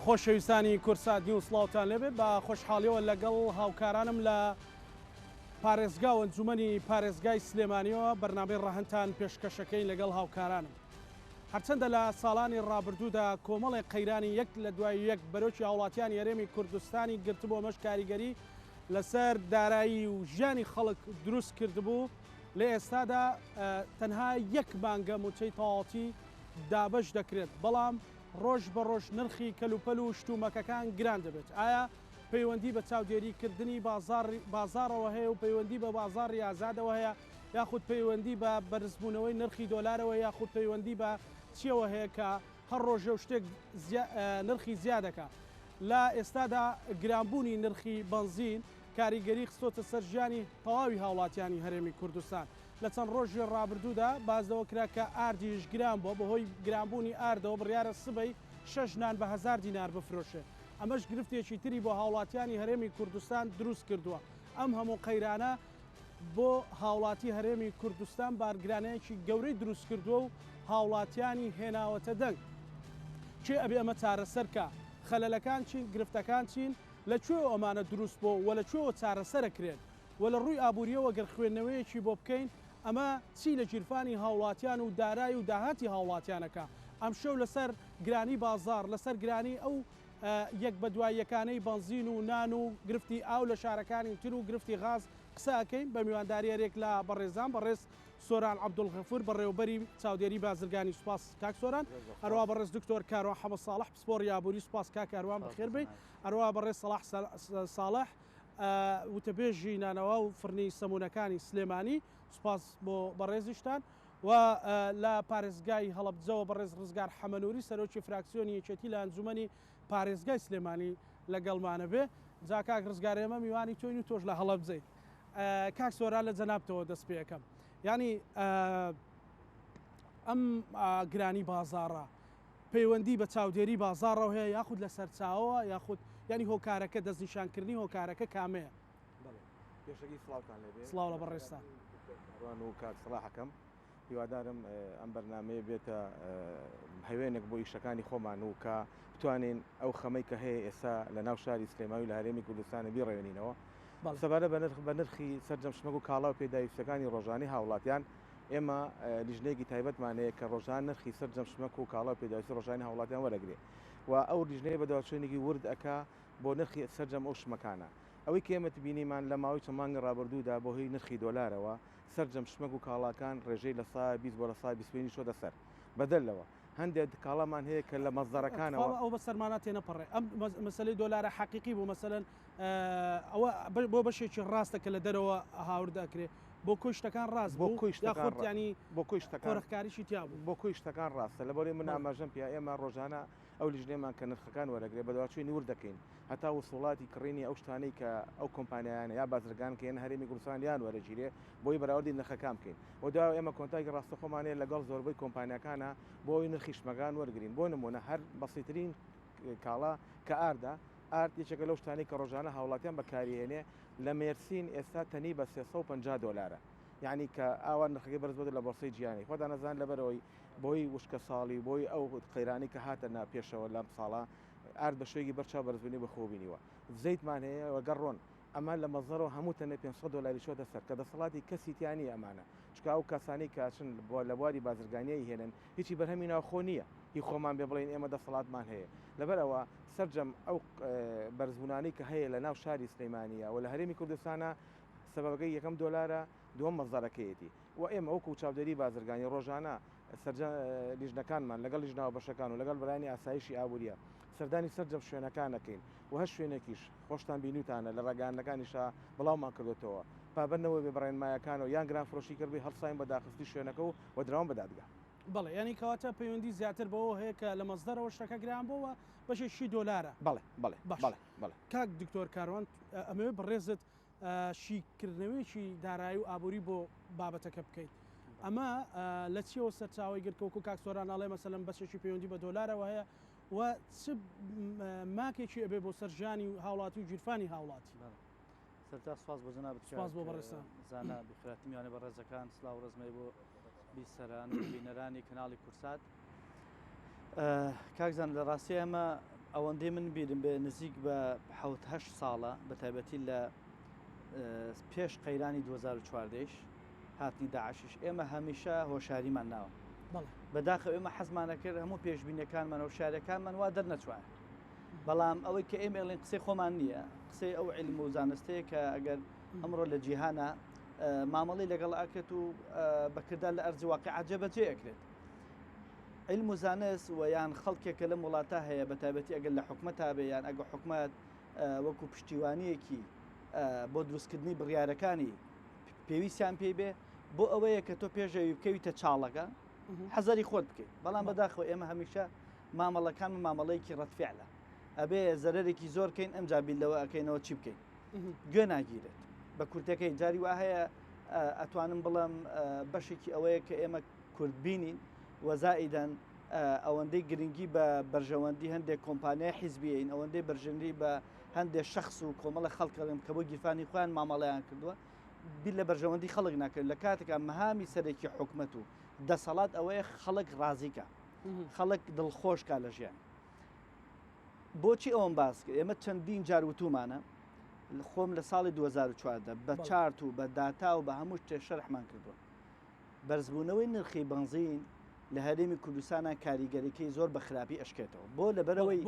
خۆشەویستانی کورسات نیوز سڵاوتان لێبێ بە خۆشحاڵیەوە لەگەڵ هاوکارانم لە پارێزگا و ئەنجومەنی پارێزگای سلێمانیەوە بەرنامەی ڕاهەنتان پێشکەشەکەی لەگەڵ هاوکارانم. هەرچەندە لە ساڵانی ڕابردوودا کۆمەڵی قەیرانی یەک لە دوای یەک بەرۆکی هاوڵاتیانی هەرێمی کوردستانی گرتبووە مەش کاریگەری لەسەر دارایی و ژیانی خەڵک دروست کردبوو، لە ئێستادا تەنها یەک بانگە موچەی تەواوەتی دابەش دەکرێت، بەڵام ڕۆژ بە ڕۆژ نرخی کەلوپەل و شتومەکەکان گران دەبێت. ئایا پەیوەندی بە چاودێریکردنی بازاڕەوە هەیە و پەیوەندی بە بازاڕی ئازادەوە هەیە، یاخود پەیوەندی بە بەرزبوونەوەی نرخی دۆلارەوە، یاخود پەیوەندی بە چیەوە هەیە کە هەر ڕۆژە و شتێک نرخی زیادەکە. لە ئێستادا گرانبوونی نرخی بنزین کاریگەری خستۆتە سەر ژیانی تەواوی هاوڵاتیانی هەرێمی کوردستان. لە چەند ڕۆژی ڕابردوودا بازەوە کرا کە ئاردیش گران بۆ بەهۆی گرانبوونی ئاردەوە بڕیارە سبەی 6 نان بە 1000 دینار بفرۆشێ. ئەمەش گرفتێکی تری بۆ هاوڵاتیانی هەرێمی کوردستان دروست کردووە. ئەم هەموو قەیرانە بۆ هاوڵاتی هەرێمی کوردستان بارگرانەیەکی گەورەی دروست کردووە و هاوڵاتیانی هێناوەتە دەنگ. چێ ئەبێ ئەمە چارەسەرکە؟ خەلەلەکان چین؟ گرفتەکان چین؟ لەکوێ ئەمانە دروست بۆ و لەکوێوە چارەسەرەکرێن و لە ڕووی ئابوووریەوە گەر خوێندنەوەیەکی بۆ بکەین ئەمە چی لە گیرفانی هاوڵاتیان و دارایی و داهاتی هاوڵاتیانەکە. ئەم شەو لەسەر گرانی بازار، لەسەر گرانی ئەو یەک بە دواییەکانەی بنزین و نان و گرفتی ئاو لە شارەکانی تر و گرفتی غاز قسەکەین بە میوانداریەرێک لە بەڕێزان بەڕێز سۆران عەبدولغەفور بەڕێوەبەری چاودێری بازرگانی. سوپاس کاک سۆران. هەروە بەڕێز دکتۆر کاروان حەمەد ساڵح پسپۆڕی یابووری. سوپاس کاک کاروان بەخێر بێ. هەروە بەڕێز سەلاح ساڵح وتەبێژی نانەوە و فڕنی سەمونەکانی سلێمانی. سوپاس بۆ بەڕێزیشتان. و لە پارێزگای هەڵەبجەوە بەڕێز ڕزگار حەمەنووری سەرۆکی فراکسیۆنی یەکێتی لە ئەنجومەنی پارێزگای سلێمانی لەگەڵمانە بێ. جا کاک ڕزگار ئێمە میوانی تۆین و تۆش لە هەڵەبجەی. کاک سۆران لە جەنابتەوە دەست پێ یەکەم. ینی ئەم گرانی بازاڕە پەیوەندی بە چاودێری بازاڕەوە هەیە یاخود لە سەرچاوەوە یاخود ینی هۆکارەکە دەستنیشانکردنی هۆکارەکە کامەیە؟ پێشەکی سڵاوتان لێبێ. سڵاو لە بەڕێستان. ڕوان و کاک سەلاحەکەم هیوادارم ئەم بەرنامەیە بێتە هەوێنێک بۆ ئیشەکانی خۆمان و کە بتوانین ئەو خەمەی کە هەیە ئێستا لە ناو شاری سلێمانی لە هەرێمی کوردستانە بیڕێنینەوە سەبارە بە نرخی سەرجەمشتمەک و کاڵا و پێداویستەکانی ڕۆژانی هاوڵاتیان. ئێمە لیژنەیەکی تایبەتمانەیە کە ڕۆژان نرخی سەرجەمشتمەک و کاڵا و پێداویستی ڕۆژانی هاوڵاتیان وەرەگرێ و ئەو لیژنەیە بەداوچێنێکی ورد ئەکا بۆ نرخی سەرجەم ئەو شمەکانە. ئەوەی کێمەت بینیمان لە ماوەی چەند مانگی ڕابردوودا بۆ هۆی نرخی دۆلارەوە سەرجەم شمەک و کاڵاکان ڕێژەی لە سا 20 بۆ لە سا 25 شۆ دەسەر بەدەلەوە. هەندێک کاڵامان هەیە کە لە مەزدەڕەکانەوە ئەو بە سەرمانە تێنەپەڕێ. ئەم مەسەلەی دۆلارە حەقیقی بوو مەسەلەن ئەوە بۆ بەشێکی ڕاستە کە لە دەرەوە هاوردەکرێ بۆ کۆی شتەکان ڕاست بۆ کۆی یاخود ینی بۆ کۆی شتەکان قۆرەخکاریشی تیا بوو بۆ کۆی شتەکان ڕاستە. لەبەرێ من ئاماژەم پیا ئێمە ڕۆژانە ئەو لیژنێمان کە نرخەکان وەرەگرێ بەداواچووی نور دەکەین هەتا وسوڵاتی کڕینی ئەو شتانەی کە ئەو کۆمپانیایانە یا بازرگان کە هێن هەرێمی کوردستان یان وەرەگیرێ بۆی بەراوردی نرخەکان بکەین. و دا ئێمە کۆنتاکی ڕاستە خۆمانەیە لەگەڵ زۆربەی کۆمپانیەکانە بۆی نرخی شمەکان وەرگین. بۆ نمونە هەر بەسیترین کاڵا کە ئاردا ئارد یەکێکە لەو شتانەی کە ڕۆژانە هاوڵاتیان بەکارهێنێ لە مێرسین ئێستا تەنی بە 350 دۆلارە. یعنی کە ئاوا نرخەکەی بەرز بێت لە بۆرسەی گیانی خۆدا نەزان لەبەرەوەی بۆی وشکە ساڵی بۆی ئەو قەیرانی کە هاتە ناپێشەوە لەم ساڵە ئارد بە شوێکی بەرچاو بەرزبوونی بەخۆبینیوە. زەیتمان هەیە وەگەڕۆن ئەمە لە مەزەرەوە هەموو تەنە 500 دۆلاری شۆ دەسەر کە دەسەڵاتی کەسیتیانی ئەمانە چکە ئەو کەسانی کاچن لە بواری بازرگانیایی هێنن هیچی بەرهەمی ناوخۆ نییە هی خۆمان بێ بڵین ئێمە دەسەڵاتمان هەیە. لەبەرەوە سەرجەم ئەو بەرزبوونانی کە هەیە لە ناو شاری سلەیمانیە و لە هەرێمی کوردستانە سەبەبەکەی یەکەم دۆلارە دووەم مەزارەکەیەتی و ئێمە وەکو چاودێری بازرگانی ڕۆژانە لیژنەکانمان لەگەڵ لیژناوە بەشەکان و لەگەڵ بەرانی ئاسایشی ئابوووریە سەردانی سەرجەم شوێنەکانەکەین و هەر شوێنێکیش خۆشتان بینوتانە لە ڕێگانەکانیشا بڵاومان کردوێتەوە پابەرنەوەی بێ بەڕێنمایەکانەوە یان گران فرۆشی کردی هەڵساین بە داخستی شوێنەکە و وەدراوام بەدادگا. بەڵێ ینی کەواتە پەیوەندی زیاتر بەوە هەیە کە لە مەزدەرەوە شتەکە گران بۆەوە بەشێکی دۆلارە. بەڵێ بەڵێ بەڵێ کاک دکتۆر کاروان ئەمەوێ بەڕێزت شیکردنەوەیکی دارایی و ئابووری بۆ بابەتەکە بکەیت. ئەمە لە چیەوە سەرچاوی گرتکەوەکو کاک سۆران ئاڵێ مەسەلەن بەشێکی پەیوەندی بە دۆلارەوە هەیە و چ ماکێکی ئەبێ بۆ سەرژانی و هاوڵاتی و گیرفانی هاوڵاتی. سەرتا سواز بۆ جەناب سواز بۆ بەڕێستان زانە بخراتی میوانێ بە ڕێزەکان سلااو ڕزمەی بۆ بیسەران و بینەرانی کەناڵی کورسات. کاکزان لە ڕاستی ئەمە ئەوەندەی من بیرم بێ نزیک بە 7 ساڵە بە تایبەتی لە پێش قەیرانی 2014 هاتنی داعشش ئێمە هەمیشە هۆشاریمان ناوە بەداخە ئێمە حەزمانە کرد هەموو پێشبینەکانمان و شارەکانمان وا دەرنەچوان بەڵام ئەوەی کە ئێمە ئێڵێن قسەی خۆمان نییە قسەی ئەو علم و زانستەیە کە ئەگەر ئەمڕۆ لە جیهانە مامەڵی لەگەڵ ئاکرێت و بەکردار لە ئەرزی واقع جێبەجێ ئەکرێت علم و زانست و یان خەڵکێکە لەم وڵاتە هەیە بە تایبەتی ئەگەر لە حکومەتا بێ یان ئەگە حکومەت وەکو پشتیوانیەکی بۆ دروستکردنی بڕیارەکانی پێویستیان پێی بێ بۆ ئەوەیە کە تۆ پێشەوی بکەویتە چاڵەکە حەزەری خۆت بکەیت بەڵام بەداخەوە ئێمە هەمیشە مامەڵەکان مامەڵەیەکی ڕەتفعلە ئەبێ زەرەرێکی زۆرکەین ئەمجا بیلەوە ئەەکەینەوە چی بکەین گوێ ناگیرێت بە کورتەکەی جاری وا هەیە ئەتوانم بڵم بەشێکی ئەوەیە کە ئێمە کورتبینین وەزائیدەن ئەوەندەی گرنگی بە بەرژەوەندی هەندێک کۆمپانیای حیزبیین ئەوەندەی بەرژەندی بە هەندێک شخص و کۆمەڵە خەڵکەڵم کە بۆ گیرفانی خۆیان مامەڵەیان کردووە بیر لە بەرژەوەندی خەڵک ناکرد لە کاتێکە مەهامی سەرێکی حکومەت و دەسەڵات ئەوەیە خەڵک ڕازیکە خەڵک دڵخۆشکە لە ژیان بۆچی ئەوم باس کرد ئێمە چەندین جار وتومانە خۆم لە ساڵی 2014 بە چارت و بە داتا و بە هەموو شتێک شەرحمان کردووە بەرزبوونەوەی نرخی بنزین لە هەرێمی کوردستانە کاریگەریەکەی زۆر بە خراپی ئەشکێتەوە بۆ لەبەرەوەی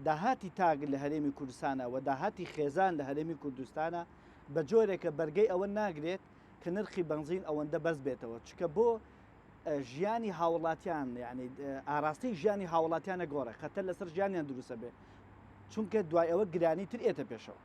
داهاتی تاگ لە هەرێمی کوردستانە و داهاتی خێزان لە هەرێمی کوردستانە بە جۆرێکە بەرگەی ئەوە ناگرێت کە نرخی بنزین ئەوەندە بەس بێتەوە چکە بۆ ژیانی هاوڵاتیان یعنی ئاراستی ژیانی هاوڵاتیانە گۆڕە خەتەر لەسەر ژیانیان دروستە بێ چونکە دوای ئەوە گرانی تر ئێتە پێشەوە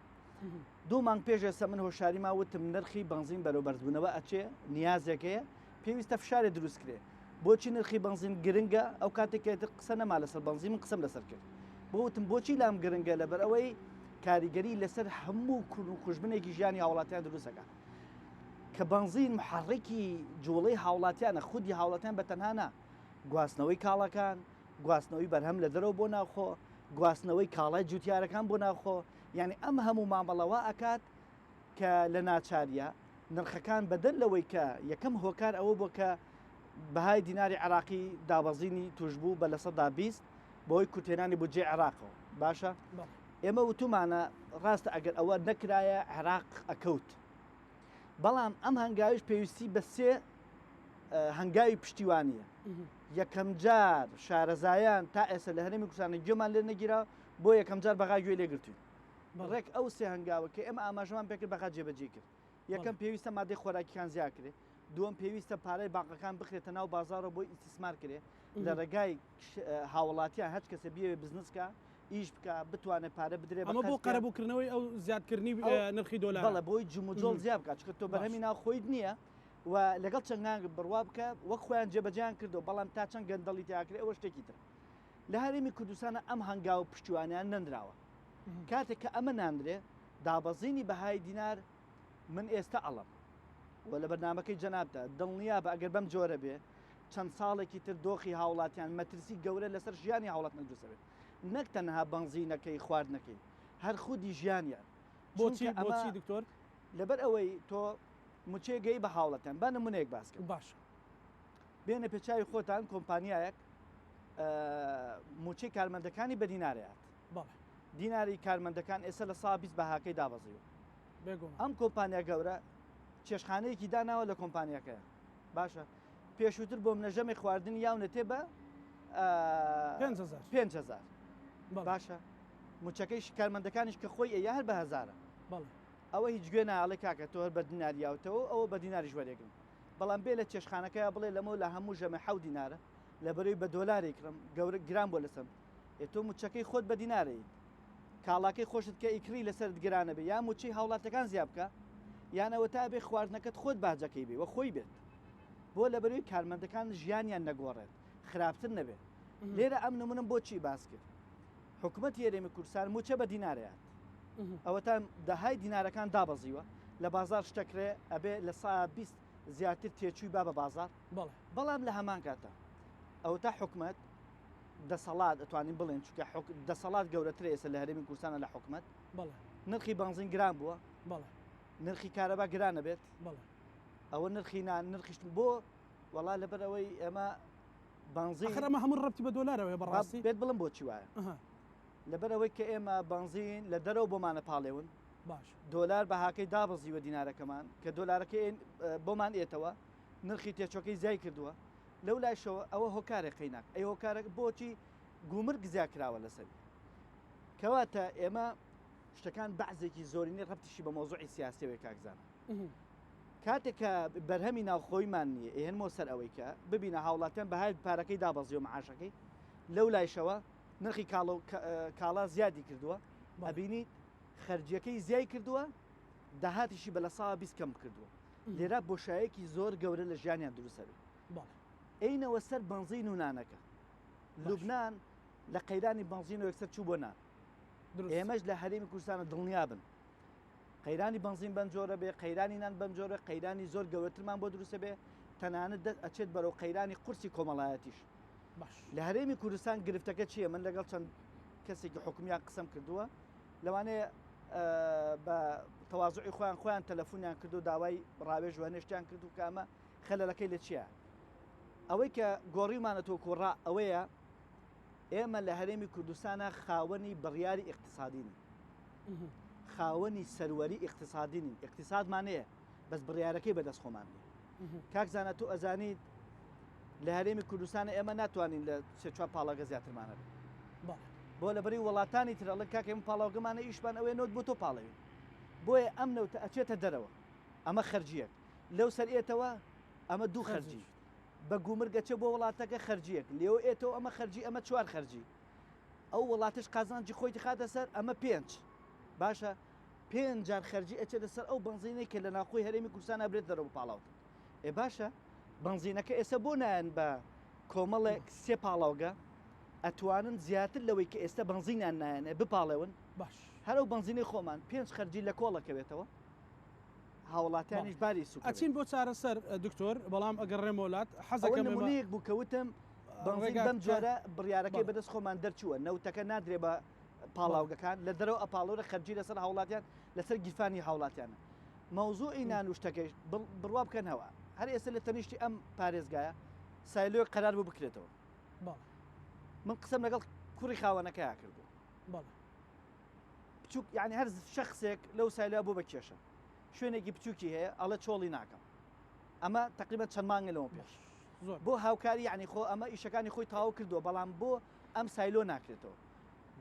دوو مانگ پێش ئێستا من هۆشاری ماوتم نرخی بنزین بەرەو بەرزبوونەوە ئەچێ نیازێکەیە پێویستە فشارێ دروست کرێ بۆچی نرخی بنزین گرنگە ئەو کاتێکێتر قسە نەما لەسەر بنزین من قسەم لەسەر کرد بۆ وتم بۆچی لام گرنگە لەبەر ئەوەی کاریگەری لەسەر هەموو خوشبنێکی ژیانی هاوڵاتیان دروستەکە کە بنزین محرکی جوڵەی هاوڵاتیانە خودی هاوڵاتیان بە تەنها گواستنەوەی کاڵەکان گواستنەوەی بەرهەم لە دەرەوە بۆ ناوخۆ گواستنەوەی کاڵای جوتیارەکان بۆ ناوخۆ یعنی ئەم هەموو مامەڵەوە ئەکات کە لە ناچاریە نرخەکان بەدەن لەوەی کە یەکەم هۆکار ئەوە بۆ کە بەهای دیناری عراقی دابەزینی توشبوو بە لە 120 بۆی کوتێنانی بودجێ عراقەوە باشە ئێمە وتومانە ڕاستە ئەگەر ئەوە نەکرایە عراق ئەکەوت بەڵام ئەم هەنگاویش پێویستی بە سێ هەنگاوی پشتیوانیە یەکەم جار شارەزایان تا ئێستا لە هەرێمی کوردستان گوێمان لێ نەگیرا بۆ یەکەم جار بەغا گوێ لێگرتوین ڕێک ئەو سێ هەنگاوە کە ئێمە ئاماژەمان پێکرد بەغا جێبەجێ کرد یەکەم پێویستە مادەی خۆراکیەکان زیاکرێ دووەم پێویستە پارەی بانقەکان بخرێتە ناو بازارەوە بۆی ئیستیسمار کرێ لە ڕێگای هاوڵاتیان هەچ کەسە بیەوێ بزنسکە ئیش بکە بتوانێت پارە بدرێت ئەمە بۆ قەرەبووکردنەوەی ئەو زیادکردنی نرخی دۆلار بەڵێ بۆی جموجۆڵ زیاد بکات چکە تۆ بەرهەمی ناو خۆیت نییە و لەگەڵ چەندان بڕوا بکە وەک خۆیان جێبەجیان کردو بەڵام تا چەند گەندەڵی تاکرێ ئەوە شتێکی تر لە هەرێمی کوردستانە ئەم هەنگاو پشتیوانیان نەندراوە کاتێک کە ئەمە ناندرێ دابەزینی بەهای دینار من ئێستا ئەڵم و لە بەرنامەکەی جەنابدا دڵنیا بە ئەگەر بەم جۆرە بێ چەند ساڵێکی تر دۆخی هاوڵاتیان مەترسی گەورە لەسەر ژیانی هاوڵات نەدروستەبێت نەک تەنها بنزینەکەی خواردنەکەی هەر خودی ژیانیان بۆچی دکتۆر لەبەر ئەوەی تۆ موچێگەی بە هاوڵەتیان با نمونەیەک باسکە باش بێنە پێچاوی خۆتان کۆمپانیایەک موچەی کارمەندەکانی بە دینارەیات دیناری کارمەندەکان ئێستا لە 120 بەهاکەی دابەزیوە ئەم کۆمپانیا گەورە چێشخانەیەکی داناوە لە کۆمپانیەکەیە باشە پێشووتر بۆ منەژەمی خواردنی یاونەتێ بە 5,000 باشە موچەکەی کارمەندەکانیش کە خۆی ئەیە هەر بە هەزارە ئەوە هیچ گوێ ناڵێ کاکە تۆ هەر بە دیناریاوتەوە ئەوە بە دیناریش وەرێگرن بەڵام بێ لە چێشخانەکەی بڵێ لەمە لە هەموو ژەمە 7 دینارە لە بەرەوەی بە دۆلاری کڕم گەورە گران بۆ لەسەم تۆ موچەکەی خۆت بە دینارەیت کاڵاکەی خۆشت کە ئیکری لەسەر گرانە بێ یا موچەی هاوڵاتەکان زیاب بکە یانەوە تا بێ خواردنەکەت خۆت باجەکەی بێ وە خۆی بێت بۆ لە بەرەوەی کارمەندەکان ژیانیان نەگۆڕێت خراپتر نەبێت لێرە ئەم نمونم بۆچی باس کرد حکوومەت هێرێمی کوردستان موچە بە دینارەیات ئەوەتان داهای دینارەکان دابەزیوە لە بازار شتەکرێ ئەبێ لە 120 زیاتر تێچووی با بە بازار بەڵام لە هەمان کاتە ئەو تا حکوومەت دەسەڵات ئەتوانین بڵێن چکە دەسەڵات گەورەتر ئێستا لە هەرێمی کوردستانە لە حکوومەت نرخی بنزین گران بووە نرخی کارەبا گرانە بێت ئەوە نرخی نرخیشت بۆ وەڵا لەبەرەوەی ئێمە بنزین ئەمە هەموو ڕەتی بە دۆلارەوەی بەڕاستی بێت بڵم بۆچی وایە لەبەرەوەی کە ئێمە بنزین لە دەرەوە بۆمانە پاڵێون باش دۆلار بەهاکەی دابەزیوە دینارەکەمان کە دۆلارەکەی بۆمان ئێتەوە نرخی تێچۆکەی زیای کردووە لەو لایشەوە ئەوە هۆکارێک قەیناک ئەی هۆکارێک بۆچی گومرگ زیاد کراوە لەسەری کەواتە ئێمە شتەکان بەعزێکی زۆرینی ڕەبتیشی بە مۆزوعی سیاسیەوەی کاکزانە کاتێک کە بەرهەمی ناوخۆیمان نییە ئێهێنمەوە سەر ئەوەی کە ببینە هاوڵاتیان بەهای پارەکەی دابەزیوە معاشەکەی لەو لایشەوە نرخی کاڵا زیادی کردووە ئەبینی خەرجیەکەی زیای کردووە داهاتیشی بە لە ساوە بیست کەم کردووە لێرە بۆشایەکی زۆر گەورە لە ژیانیان دروسەوی ئەینەوە سەر بنزین و نانەکە لوبناان لە قەیرانی بنزین و یەکسەر چوو بۆ نان ئێمەش لە هەرێمی کوردستانە دڵنیا بن قەیرانی بنزین بەم جۆرە بێ قەیرانی نان بەم جۆرە قەیرانی زۆر گەورەترمان بۆ دروستە بێ تەنانەت ئەچێت بەرەو قەیرانی قورسی کۆمەڵایەتیش لە هەرێمی کوردستان گرفتەکە چییە من لەگەڵ چەند کەسێکی حکومیان قسەم کردووە لەوانەیە بە تەواضعی خۆیان تەلەفۆنیان کرد و داوای ڕاوێژ و هەنێشتیان کرد و کامە خەلەلەکەی لە چییە ئەوەی کە گۆڕیمانەتەوە کوڕا ئەوەیە ئێمە لە هەرێمی کوردستانە خاوەنی بڕیاری اقتصادین خاوەنی سەروەری اقتصادین اقتصادمانەیە بەس بڕیارەکەی بەدەست خۆمان کاکزانە تۆ ئەزانیت لە هەرێمی کوردستانە ئێمە ناتوانین لە سێ چوار پاڵەگە زیاترمانە بۆ لەبەری وڵاتانی ترەڵک کاکەم پاڵاوگەمانە ئیشمان ئەوێ نۆت بۆ تۆ پاڵەوێن بۆیە ئەم نەوتە ئەچێتە دەرەوە ئەمە خەرجیەک لەو سەر ئێتەوە ئەمە دوو خەرجی بە گومرگەچە بۆ وڵاتەکە خەرجیەک لێو ئێتەوە ئەمە خەرجی ئەمە چوار خەرجی ئەو وڵاتش قازانجی خۆی خاتە سەر ئەمە پێنج باشە پێنج جار خەرجی ئەچێتە سەر ئەو بنزینەی کە لە ناوخۆی هەرێمی کوردستان ئەبرێت دەرەوە پاڵاوت ئێ باشە بنزینەکە ئێستا بۆ نایەن بە کۆمەڵێک سێ پاڵاوگە ئەتوانن زیاتر لەوەی کە ئێستا بنزینیان نایەنێ بپاڵێون باش هەرو بنزینەی خۆمان پێنج خەرجی لە کۆڵەکەوێتەوە هاوڵاتیانیش باری سوک ئەچین بۆ چارەسەر دکتۆر بەڵام ئەگەڕێم وڵات حەزەکەم نمونەیەک بوو کەوتم بنزین بەم جۆرە بڕیارەکەی بەدەست خۆمان دەرچووە نەوتەکە نادرێ بە پاڵاوگەکان لە دەرەوە ئەپاڵۆرە خەرجی لەسەر هاوڵاتیان لەسەر گیرفانی هاوڵاتیانە مەوزوعی نانوشتەکەی بڕوا بکەنەوە هەر ئێستا لە تەنیشتی ئەم پارێزگایە سایلۆ قەرار بوو بکرێتەوە من قسەم لەگەڵ کوڕی خاوەنەکەیان کردو بچووک یعنی هەر شخصێک لەو سایلۆ بوو بە کێشە شوێنێکی بچووکی هەیە ئەڵە چۆڵی ناکەم ئەمە تقریبا چەند مانگە لەوە پێش بۆ هاوکاری یعنی خۆ ئەمە ئیشەکانی خۆی تاو کردووە بەڵام بۆ ئەم سایلۆ ناکرێتەوە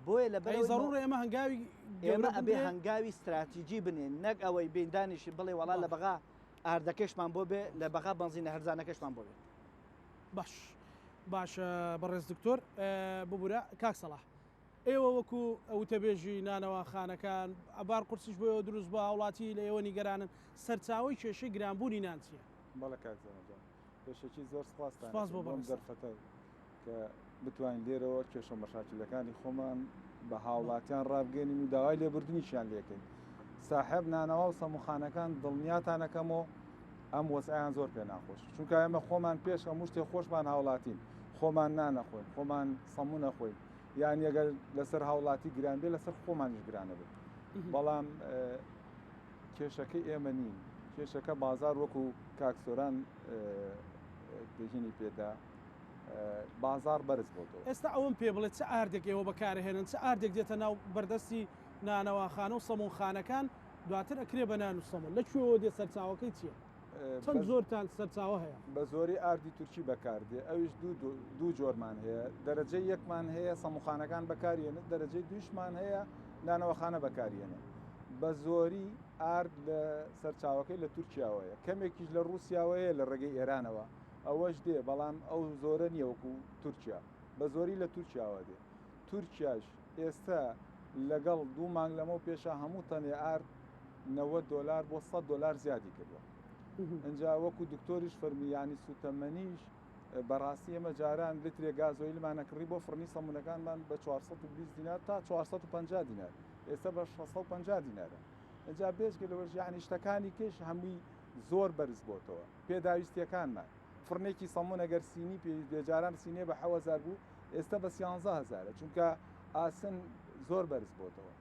بۆیە لە بەرەی زەڕوڕ ئێمە هەنگاوی ئێمە ئەبێ هەنگاوی استراتیجی بنێن نەک ئەوەی بێندانیشی بڵێ وڵا لە بەغا ئاردەکەشمان بۆ بێ لە بەغا بنزینە هەرزانەکەشمان بۆ بێ باش بەڕێز دکتۆر ببوورە کاک سەڵاح ئێوە وەکو ئەوتەبێژی نانەوە خانەکان ئەبار قورسیش بۆ دروست بە هاوڵاتی لە ئێوە نیگەرانن سەرچاوی کێشەی گرانبوونی نانچیە بەڵە کاکزانەجان پێشێکی زۆر سپاس بۆ دەرفەتە کە بتوانین لێرەوە کێشە مەشاکلەکانی خۆمان بە هاوڵاتیان ڕابگەنین و داوای لێبوردنیشیان لێکەین ساحب نانەوە و سەموخانەکان دڵنیاتانەکەمەوە ئەم وەسعیان زۆر پێ ناخۆش چونکە ئێمە خۆمان پێش هەموو شتێک خۆشمان هاوڵاتین خۆمان نانەخۆین خۆمان سەموو نەخۆین یان ئەگەر لەسەر هاوڵاتی گران بێ لەسەر خۆمانیش گرانە بێت بەڵام کێشەکەی ئێمە نین کێشەکە بازار وەکو کاکسۆران دژینی پێدا بازار بەرز بۆتەوە ئێستا ئەوم پێ بڵێت چه ئاردێک ئێوە بەکارهێنن چه ئاردێک دێتە ناو بەردەستی نانەواخانە و سەمونخانەکان دواتر ئەکرێ بە نان و سەمون لەکوێوە دێ سەرچاوەکەی چییە؟ چەند زۆرتان سەرچاوە هەیە بە زۆری ئاردی تورکی بەکاردێ ئەویش دوو جۆرمان هەیە دەرەجەی یەکمان هەیە سەموخانەکان بەکارێنێت دەرەجەی دویشمان هەیە نانەوەخانە بەکارێنێت بە زۆری ئارد لە سەرچاوەکەی لە تورکیاوەیە کەمێکیش لە ڕوسیاوەیە لە ڕێگەی ئێرانەوە ئەوەش دێ بەڵام ئەو زۆرە نیە وەکو تورکیا بە زۆری لە تورکیاوە دێ تورکیاش ئێستا لەگەڵ دوو مانگ لەمە و پێشە هەموو تەنێ ئارد $90 بۆ $100 زیادی کردووە ئەجا وەکو دکتۆریش فەرمیانی سوتەمەنیش بەڕاستی ئێمە جاران لترێ گازۆیلمانە کڕی بۆ فڕنی سەمونەکانمان بە 420 دینار تا 450 دینار ئێستا بە 650 دینارە ئەجا بێژگە لەوەش یعنی شتەکانی کەش هەمووی زۆر بەرز بۆتەوە پێداویستیەکانمان فڕنێکی سەمون ئەگەر سینی بێجاران سینێ بە 1000 بوو ئێستا بە 13000 چونکە ئاسن زۆر بەرز بۆتەوە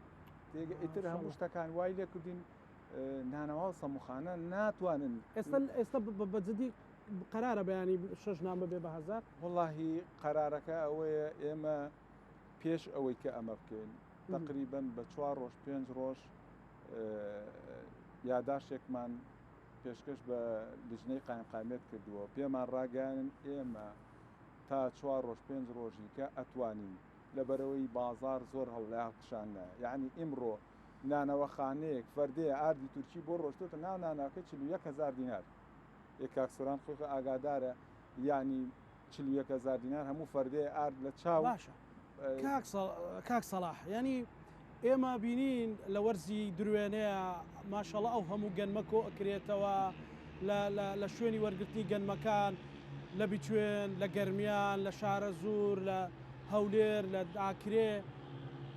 ئیتر هەموو شتەکان وای لێ کردین نانەوە و سەموخانە ناتوانن ئێستا بەجددی قەرارە بەیانی 6 نامە بێ بە 1000 وڵاهی قەرارەکە ئەوەیە ئێمە پێش ئەوەی کە ئەمە بکەین تقریبا بە 4 ڕۆژ 5 ڕۆژ یاداشێکمان پێشکەش بە لیژنەی قایمقامێت کردووە پێمان ڕاگەیاندن ئێمە تا 4 ڕۆژ 5 ڕۆژی کە ئەتوانین لەبەرەوەی بازار زۆر هەڵیاقشانە یعنی ئیمڕۆ نانەوەخانەیەک فەردەیە ئاردی تورکی بۆ ڕۆشتوتە ناو ناناکە 41,000 دینار کاکسۆران خۆی ئاگادارە یعنی 41,000 دینار هەموو فەردەیە ئارد لە چاو باشە کاک سەلاح ینی ئێمە بینین لە وەرزی درێنەیە ماشەڵە ئەو هەموو گەنمەکۆ ئەکرێتەوە لە شوێنی وەرگرتنی گەنمەکان لە بیتوێن لە گەرمیان لە شارە زۆر لە هەولێر لە داکرێ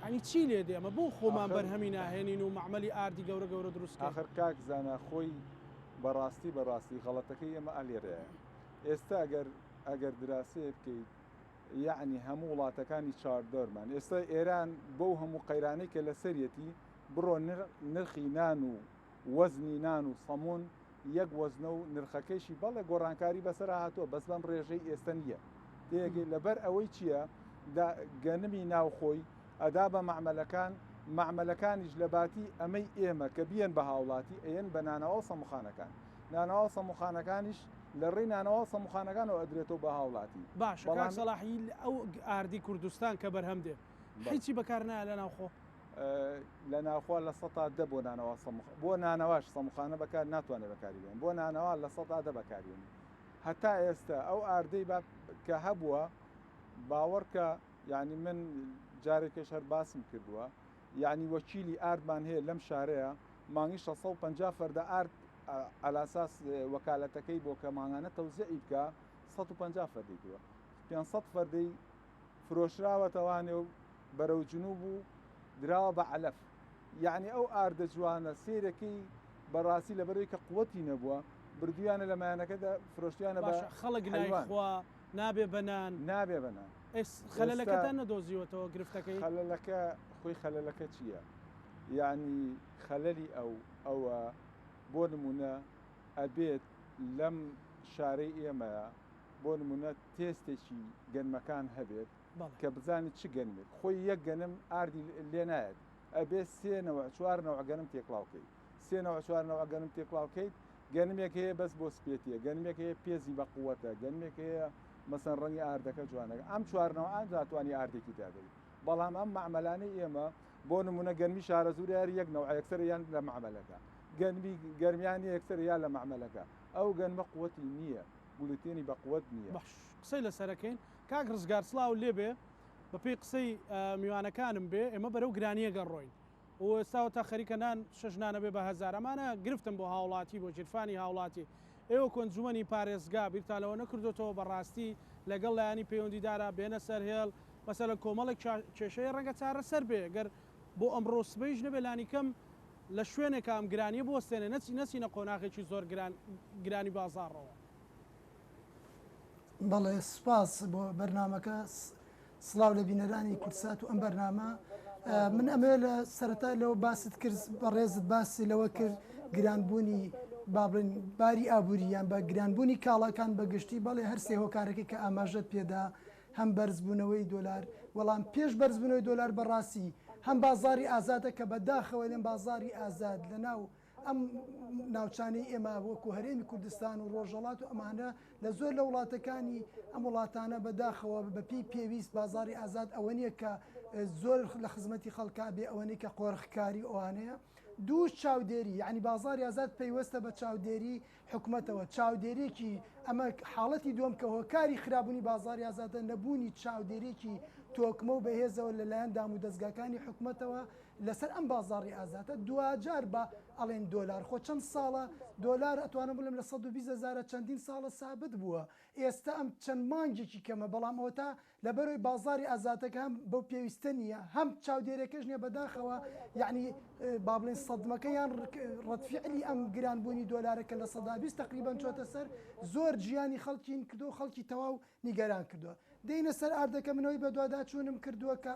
ئەنی چی لێ دێ ئەمە بۆ خۆمان بەرهەمی ناهێنین و معمەلی ئاردی گەورە گەورە دروست آخر کاک زانە خۆی بەڕاستی غەڵەتەکەی ئێمە ئەلێرەیە ئێستا ئەگەر دراسێ بکەیت یعنی هەموو وڵاتەکانی چاردۆرمان ئێستا ئێران بەو هەموو قەیرانەی کە لە سەرەتی بڕۆ نرخی نان و وەزنی نان و سەمون یەک وەزنە و نرخەکەیشی بەڵێ گۆڕانکاری بەسەر هاتووە بەس بەم ڕێژەی ئێستا نییە تێگەی لەبەر ئەوەی چییە گەنمی ناوخۆی ئەدا بە معمەلەکانیش لە باتی ئەمەی ئێمە کە بیەن بە هاوڵاتی ئەیەن بە نانەوە سەموخانەکان نانەوە سەموخانەکانیش لە ڕێی نانەوە سەموخانەکانەوە ئەدرێتەوە بە هاوڵاتی باش سەلاحی ئەو ئاردی کوردستان کە بەرهەم دێ هیچی بەکار نایە لە ناوخۆ لە ناوخوا لە 100 بۆ نانەوە بۆ نانەواش سەموخانە بەکار ناتوانێت بەکاریبێن بۆ نانەوە لە 100 بەکارێن هەتا ئێستا ئەو ئاردەی کە هەبووە باوەڕکە یعنی من جارێکێش هەر باسم کردووە یعنی وەکیلی ئاردمان هەیە لەم شارەیە مانگی 650 فەردە ئارد ئالاساس وەکالەتەکەی بۆ کە ماگانە تەوزیعی بکە 150 فەردەی دووە 500 فەردەی فرۆشراوەتەوانێ و بەرەو جنوب و دراوە بە عەلەف یعنی ئەو ئاردە جوانە سیرەکەی بەڕاستی لەبەرەوەی کە قووەتی نەبووە بردویانە لە مایانەکەدا فرۆشتیانە بە خەڵک نایخوا نابێ بەنان خەلەلەکەتان نەدۆزیوەتەوە گرفتەکەی خۆی خەلەلەکە چییە یعنی خەلەلی ئەوە بۆ نمونە ئەبێت لەم شارەی ئێمەیە بۆ نمونە تێستێکی گەنمەکان هەبێت کە بزانیت چ گەنمێت خۆی یەک گەنم ئاردی لێ نایەت ئەبێت 3 نەوە گەنم تێکڵاوکەیت 3 نەوە گەنم تێکڵاوکەیت گەنمێک هەیە بەس بۆ سپێتیە گەنمێک هەیە پێزی بە قووەتە گەنمێک هەیە مەسەن ڕەنگی ئاردەکە جوانەکە ئەم 4 ئاتوانی ئاردێکی دادەیت بەڵام ئەم معمەلانەی ئێمە بۆ نمونە گەنمی شارە زوریار یەک نەوە یەکسەریان لە معمەلەکە گەرمیانی یەکسەریان لە معمەلەکە ئەو گەنمە قووەتی نییە گولتێنی بە قووەت نییە قسەی لەسەرەکەین کاک ڕزگار سڵاو لێبێ بە پێی قسەی میوانەکانم بێ ئێمە بەرەو گرانیە گەڕۆین و ئێستاوە تا خەریکە نان شەژنانە بێ بە هەزارەمانە گرفتم بۆ هاوڵاتی بۆ جرفانی هاوڵاتی ئێوە کۆنجومەنی پارێزگا بیرتانەوە نەکردوێتەوە بەڕاستی لەگەڵ لایانی پەیوەندیدارە بێنە سەر هێڵ مەسەلەن کۆمەڵێک کێشەی ڕەنگە چارە سەر بێ گەر بۆ ئەمڕۆ سبەیش نەبێ لانی کەم لە شوێنێک ئەم گرانیە بۆ ستێنێ نەچینە قۆناغێکی زۆر گرانی بازاڕەوە بەڵێ سوپاس بۆ بەرنمەکە سڵاو لە بینەرانی کورسات و ئەم بەرنامە من ئەمێ لە سەرەتا لەوە باست کرد بەڕێزت باسی لەوە کرد گرانبوونی بابن باری ئابووریان بە گرانبوونی کاڵاکان بەگشتی بەڵێ هەر سێ هۆکارێکی کە ئاماژەت پێدا هەم بەرزبوونەوەی دۆلار وەڵام پێش بەرزبوونەوەی دۆلار بەڕاستی هەم بازاری ئازادە کە بەداخەوە لەم بازاری ئازاد لەناو ئەم ناوچانەی ئێمە وەکو هەرێمی کوردستان و ڕۆژەڵات و ئەمانە لە زۆر لە وڵاتەکانی ئەم وڵاتانە بەداخەوە بەپی پێویست بازاری ئازاد ئەوە نییە کە زۆر لە خزمەتی خەڵکا بێ ئەوەنەی کە قۆرخکاری ئەوانەیە دوو چاودێری یعنی بازاری ئازاد پەیوەستە بە چاودێری حکوومەتەوە چاودێرێکی ئەمە حاڵەتی دوم کە هۆکاری خراببوونی بازاری ئازادە نەبوونی چاودێرێکی تۆکمە و بەهێزەوە لەلایەن دام و دەستگاکانی حکوومەتەوە لەسەر ئەم بازاری ئازاتە دوجار بە ئەڵێن دۆلار خۆ چەند ساڵە دۆلار ئەتوانم بڵم لە 120,000 چەندین ساڵە سابت بووە ئێستا ئەم چەند مانگێکی کەمە بەڵام ئەوە تا لەبەرەوەی بازاری ئازاتەکە هەم بەو پێویستە نییە هەم چاودێرەکەش نیە بەداخەوە یعنی با بڵێن سەدمەکەیان ڕەتفعلی ئەم گرانبوونی دۆلارەکە لە 120 تقریبان چۆتە سەر زۆر زۆر گیانی خەڵکین کردو خەڵکی تەواو نیگەران کردووە دێنە سەر ئاردەکە منەوەی بە دووادا چوونم کردووە کە